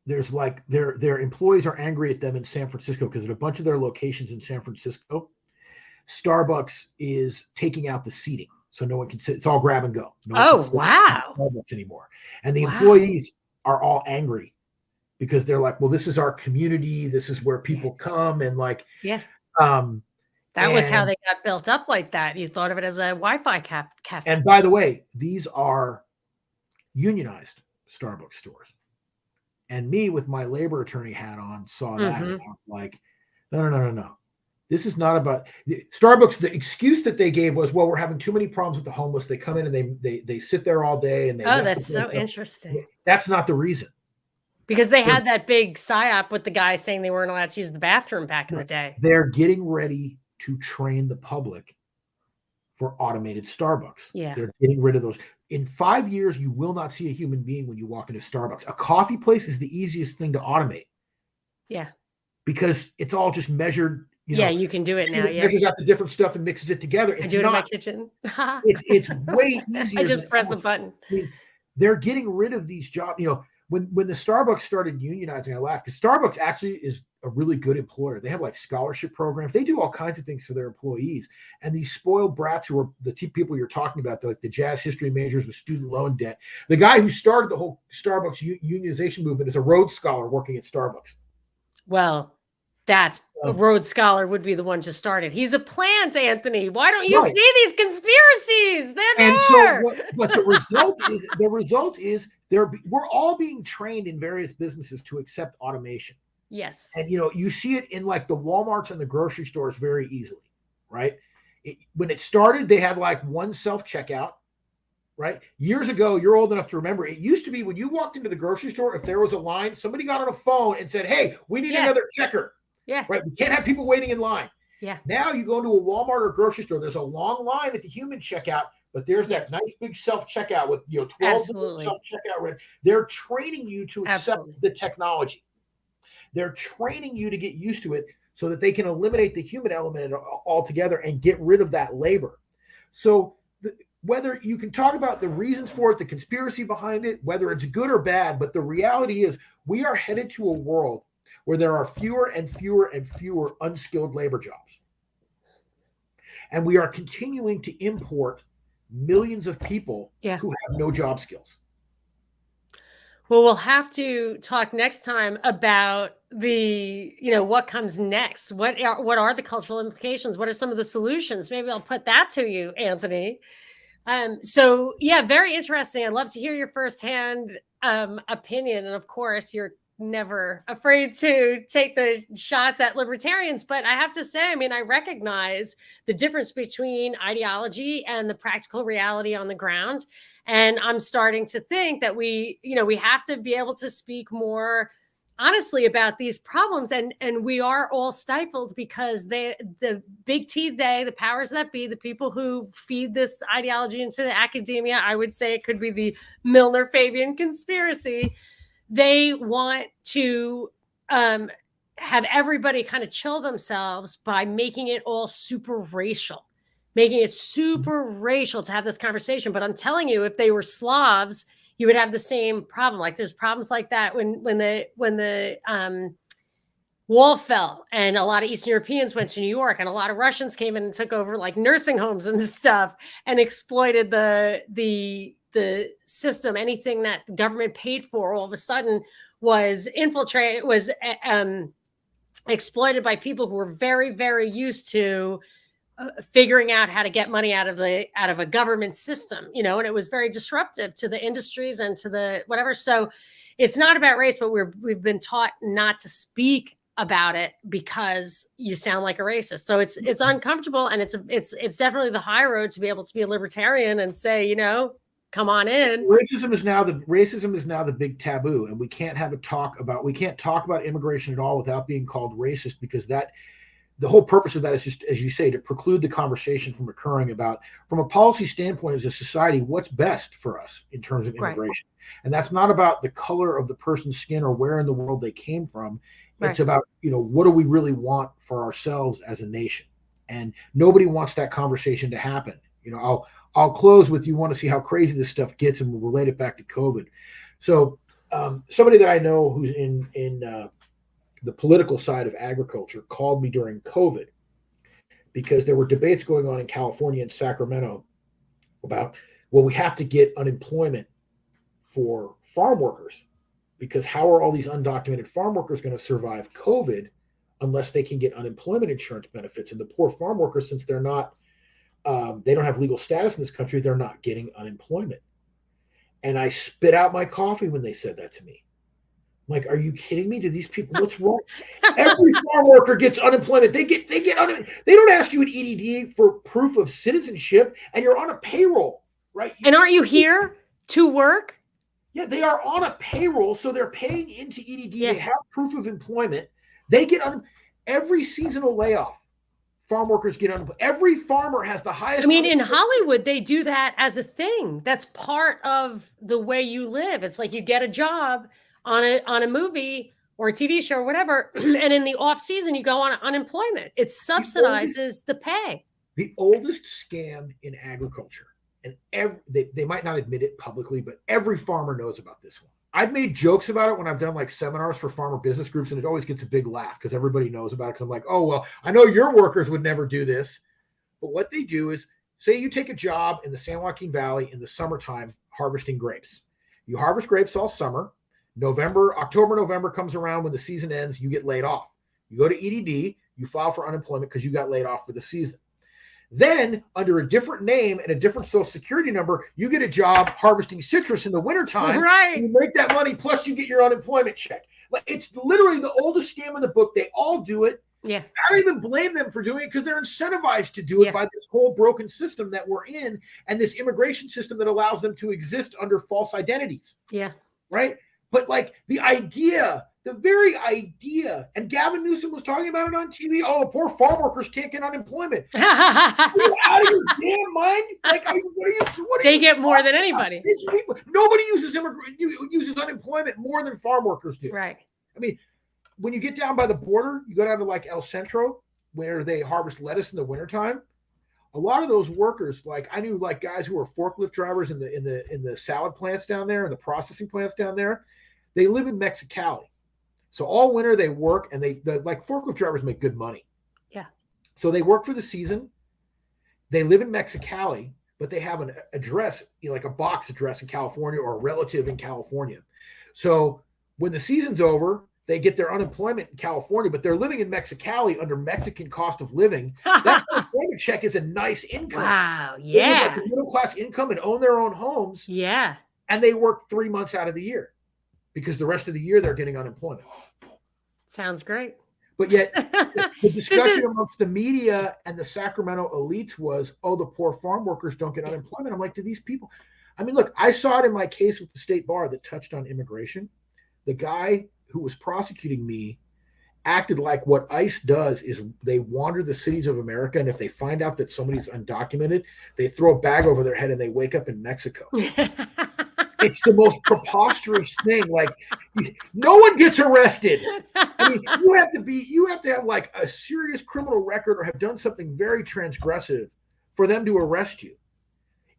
their employees are angry at them in San Francisco because at a bunch of their locations in San Francisco, Starbucks is taking out the seating. So no one can sit. It's all grab and go. No one can sit at Starbucks anymore. And the employees are all angry because they're like, well, this is our community. This is where people come. And like, that was how they got built up like that. You thought of it as a Wi-Fi cafe. And by the way, these are unionized Starbucks stores. And me with my labor attorney hat on saw that. And I'm like, no. This is not about Starbucks. The excuse that they gave was, well, we're having too many problems with the homeless. They come in and they sit there all day and they. Oh, that's so interesting. That's not the reason. Because they had that big psyop with the guy saying they weren't allowed to use the bathroom back in the day. They're getting ready to train the public for automated Starbucks. Yeah. They're getting rid of those. In 5 years, you will not see a human being when you walk into Starbucks. A coffee place is the easiest thing to automate. Yeah. Because it's all just measured. You can do it now. It measures out the different stuff and mixes it together. I do it in my kitchen. it's way easier. I just press a button. I mean, they're getting rid of these jobs. You know, when the Starbucks started unionizing, I laughed because Starbucks actually is a really good employer. They have like scholarship programs. They do all kinds of things for their employees. And these spoiled brats who are the people you're talking about, like the jazz history majors with student loan debt. The guy who started the whole Starbucks unionization movement is a Rhodes Scholar working at Starbucks. Well, that's a Rhodes Scholar would be the one to start it. He's a plant, Anthony. Why don't you see these conspiracies? They're there. But the result is we're all being trained in various businesses to accept automation. Yes. And you see it in like the Walmarts and the grocery stores very easily, right? When it started, they had like one self-checkout, right? Years ago, you're old enough to remember, it used to be when you walked into the grocery store, if there was a line, somebody got on a phone and said, hey, we need another checker. Yeah. Right. We can't have people waiting in line. Yeah. Now you go into a Walmart or grocery store, there's a long line at the human checkout, but there's that nice big self-checkout with 12 self-checkout. They're training you to accept the technology. They're training you to get used to it so that they can eliminate the human element altogether and get rid of that labor. So whether you can talk about the reasons for it, the conspiracy behind it, whether it's good or bad, but the reality is we are headed to a world where there are fewer and fewer and fewer unskilled labor jobs. And we are continuing to import millions of people who have no job skills. Well, we'll have to talk next time about the, what comes next. What are the cultural implications? What are some of the solutions? Maybe I'll put that to you, Anthony. So yeah, very interesting. I'd love to hear your firsthand opinion. And of course, you're never afraid to take the shots at libertarians. But I have to say, I recognize the difference between ideology and the practical reality on the ground. And I'm starting to think that we have to be able to speak more honestly about these problems, and we are all stifled because the big T, the powers that be, the people who feed this ideology into the academia, I would say it could be the Milner Fabian conspiracy. They want to have everybody kind of chill themselves by making it all super racial, making it super racial to have this conversation. But I'm telling you, if they were Slavs, you would have the same problem. Like there's problems like that when the wall fell and a lot of Eastern Europeans went to New York and a lot of Russians came in and took over like nursing homes and stuff and exploited the system. Anything that the government paid for all of a sudden was exploited by people who were very, very used to figuring out how to get money out of a government system, and it was very disruptive to the industries and to the whatever. So it's not about race, but we've been taught not to speak about it because you sound like a racist. So it's uncomfortable, and it's definitely the high road to be able to be a libertarian and say, come on in. Racism is now the big taboo, and we can't talk about immigration at all without being called racist, because the whole purpose of that is just, as you say, to preclude the conversation from occurring about, from a policy standpoint as a society, what's best for us in terms of immigration. Right. And that's not about the color of the person's skin or where in the world they came from. Right. It's about, what do we really want for ourselves as a nation? And nobody wants that conversation to happen. I'll close with, you want to see how crazy this stuff gets, and we'll relate it back to COVID. So somebody that I know who's in the political side of agriculture called me during COVID because there were debates going on in California and Sacramento about, well, we have to get unemployment for farm workers, because how are all these undocumented farm workers going to survive COVID unless they can get unemployment insurance benefits? And the poor farm workers, since they're not, they don't have legal status in this country, they're not getting unemployment. And I spit out my coffee when they said that to me. I'm like, are you kidding me? Do these people, what's wrong? Every farm worker gets unemployment. They don't ask you an EDD for proof of citizenship, and you're on a payroll, right? And aren't you here to work? Yeah, they are on a payroll, so they're paying into EDD. Yeah. They have proof of employment. They get every seasonal layoff. Farm workers get unemployed. Every farmer has the highest. In Hollywood, they do that as a thing. That's part of the way you live. It's like you get a job on a movie or a TV show or whatever, and in the off season you go on unemployment. It subsidizes the pay. The oldest scam in agriculture, and they might not admit it publicly, but every farmer knows about this one. I've made jokes about it when I've done like seminars for farmer business groups, and it always gets a big laugh because everybody knows about it. Because I'm like, oh, well, I know your workers would never do this. But what they do is, say you take a job in the San Joaquin Valley in the summertime harvesting grapes. You harvest grapes all summer. October, November comes around, when the season ends, you get laid off. You go to EDD, you file for unemployment because you got laid off for the season. Then, under a different name and a different social security number, you get a job harvesting citrus in the wintertime. Right. You make that money, plus you get your unemployment check. Like, it's literally the oldest scam in the book. They all do it. Yeah. I don't even blame them for doing it, because they're incentivized to do it by this whole broken system that we're in, and this immigration system that allows them to exist under false identities. Yeah. Right? But like the very idea, and Gavin Newsom was talking about it on TV. Oh, poor farm workers can't get unemployment. Are you out of your damn mind? Like, they get more than anybody. These people, nobody uses unemployment more than farm workers do. Right. When you get down by the border, you go down to like El Centro, where they harvest lettuce in the wintertime. A lot of those workers, like I knew like guys who were forklift drivers in the salad plants down there and the processing plants down there. They live in Mexicali. So all winter they work, and like forklift drivers make good money. Yeah. So they work for the season. They live in Mexicali, but they have an address, like a box address in California or a relative in California. So when the season's over, they get their unemployment in California, but they're living in Mexicali under Mexican cost of living. That unemployment check is a nice income. Wow. They live like Yeah. a middle-class income and own their own homes. Yeah. And they work 3 months out of the year because the rest of the year they're getting unemployment. Sounds great. But yet the discussion amongst the media and the Sacramento elites was, oh, the poor farm workers don't get unemployment. I'm like, do these people? I mean, look, I saw it in my case with the state bar that touched on immigration. The guy who was prosecuting me acted like what ICE does is they wander the cities of America, and if they find out that somebody's undocumented, they throw a bag over their head and they wake up in Mexico. It's the most preposterous thing. Like, no one gets arrested. I mean, you have to have like a serious criminal record or have done something very transgressive for them to arrest you.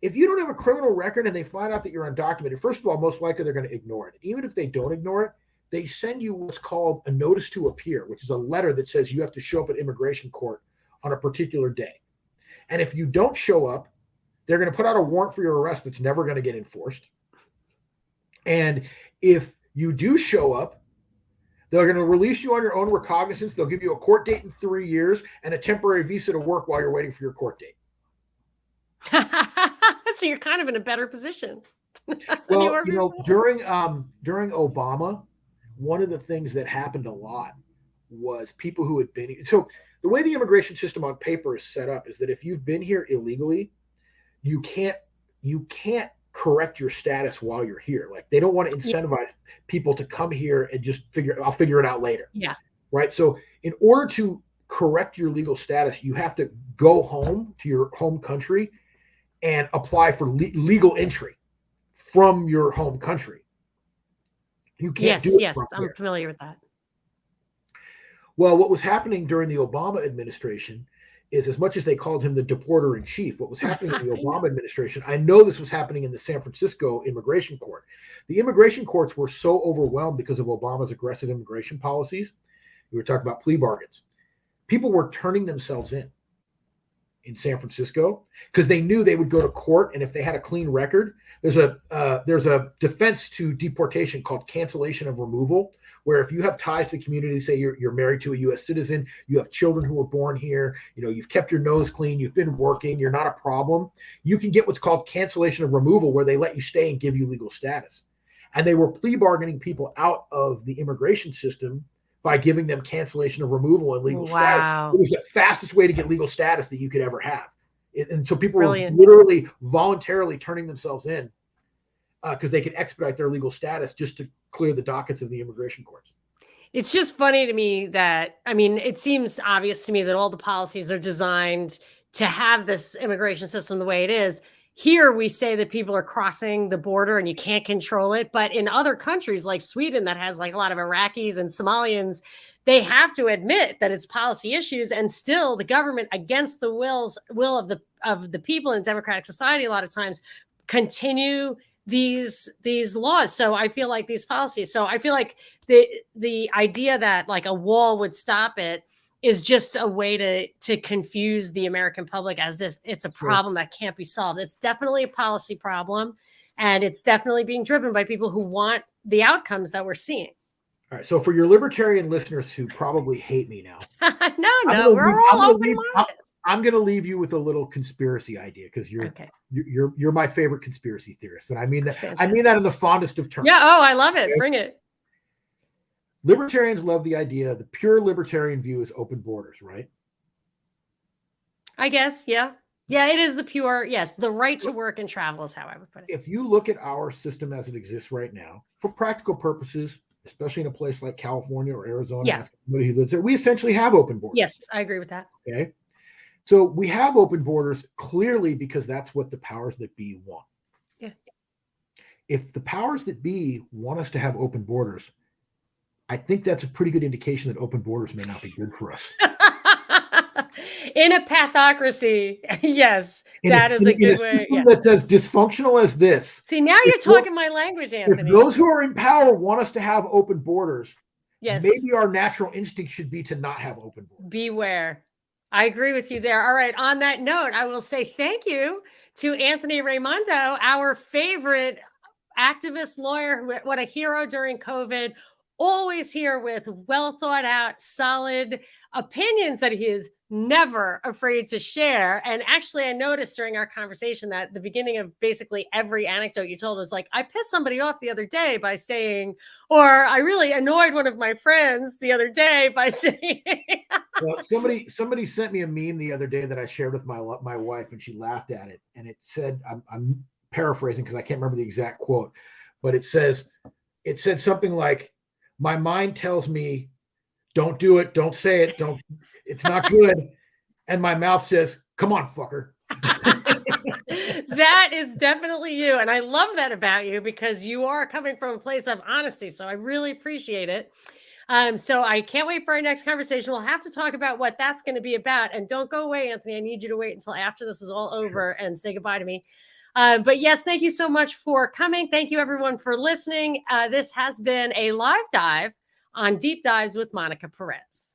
If you don't have a criminal record and they find out that you're undocumented, first of all, most likely they're going to ignore it. Even if they don't ignore it, they send you what's called a notice to appear, which is a letter that says you have to show up at immigration court on a particular day. And if you don't show up, they're going to put out a warrant for your arrest that's never going to get enforced. And if you do show up, they're going to release you on your own recognizance. They'll give you a court date in 3 years and a temporary visa to work while you're waiting for your court date. So you're kind of in a better position. Well, during Obama, one of the things that happened a lot was people who had been. So the way the immigration system on paper is set up is that if you've been here illegally, you can't correct your status while you're here. Like, they don't want to incentivize people to come here and just I'll figure it out later. Yeah. Right. So in order to correct your legal status, you have to go home to your home country and apply for legal entry from your home country. You can't do it. Yes, I'm familiar with that. Well, what was happening during the Obama administration is, as much as they called him the deporter in chief, what was happening in the Obama administration, I know this was happening in the San Francisco immigration court. The immigration courts were so overwhelmed because of Obama's aggressive immigration policies. We were talking about plea bargains. People were turning themselves in San Francisco because they knew they would go to court, and if they had a clean record, there's a defense to deportation called cancellation of removal, where if you have ties to the community, say you're married to a U.S. citizen, you have children who were born here, you've kept your nose clean, you've been working, you're not a problem, you can get what's called cancellation of removal, where they let you stay and give you legal status. And they were plea bargaining people out of the immigration system by giving them cancellation of removal and legal status. It was the fastest way to get legal status that you could ever have. And so people were literally voluntarily turning themselves in because they could expedite their legal status just to clear the dockets of the immigration courts. It's just funny to me that, it seems obvious to me that all the policies are designed to have this immigration system the way it is. Here we say that people are crossing the border and you can't control it. But in other countries like Sweden, that has like a lot of Iraqis and Somalians, they have to admit that it's policy issues, and still the government, against the will of the people in democratic society, a lot of times continue these laws. So I feel like these policies. So I feel like the idea that like a wall would stop it is just a way to confuse the American public as if it's a problem that can't be solved. It's definitely a policy problem, and it's definitely being driven by people who want the outcomes that we're seeing. All right. So for your libertarian listeners who probably hate me now. No, we're all open-minded. I'm going to leave you with a little conspiracy idea, because you're my favorite conspiracy theorist. And I mean that in the fondest of terms. Yeah. Oh, I love it. Okay? Bring it. Libertarians love the idea. The pure libertarian view is open borders, right? I guess. Yeah. Yeah. It is the pure. Yes. The right to work and travel is how I would put it. If you look at our system as it exists right now, for practical purposes, especially in a place like California or Arizona, ask somebody who lives there, we essentially have open borders. Yes. I agree with that. Okay. So we have open borders clearly because that's what the powers that be want. Yeah. If the powers that be want us to have open borders, I think that's a pretty good indication that open borders may not be good for us. In a pathocracy, yes, that is a good way. System that says dysfunctional as this. See, now you're talking my language, Anthony. If those who are in power want us to have open borders, yes, maybe our natural instinct should be to not have open borders. Beware. I agree with you there. All right. On that note, I will say thank you to Anthony Raimondo, our favorite activist lawyer, what a hero during COVID, always here with well thought out, solid opinions that he is never afraid to share. And actually, I noticed during our conversation that the beginning of basically every anecdote you told was like, I pissed somebody off the other day by saying, or I really annoyed one of my friends the other day by saying. Well, somebody sent me a meme the other day that I shared with my wife, and she laughed at it. And it said, I'm paraphrasing because I can't remember the exact quote, but it said something like, my mind tells me, don't do it, don't say it, it's not good. And my mouth says, come on, fucker. That is definitely you. And I love that about you because you are coming from a place of honesty. So I really appreciate it. So I can't wait for our next conversation. We'll have to talk about what that's going to be about. And don't go away, Anthony. I need you to wait until after this is all over and say goodbye to me. But yes, thank you so much for coming. Thank you, everyone, for listening. This has been a live dive on Deep Dives with Monica Perez.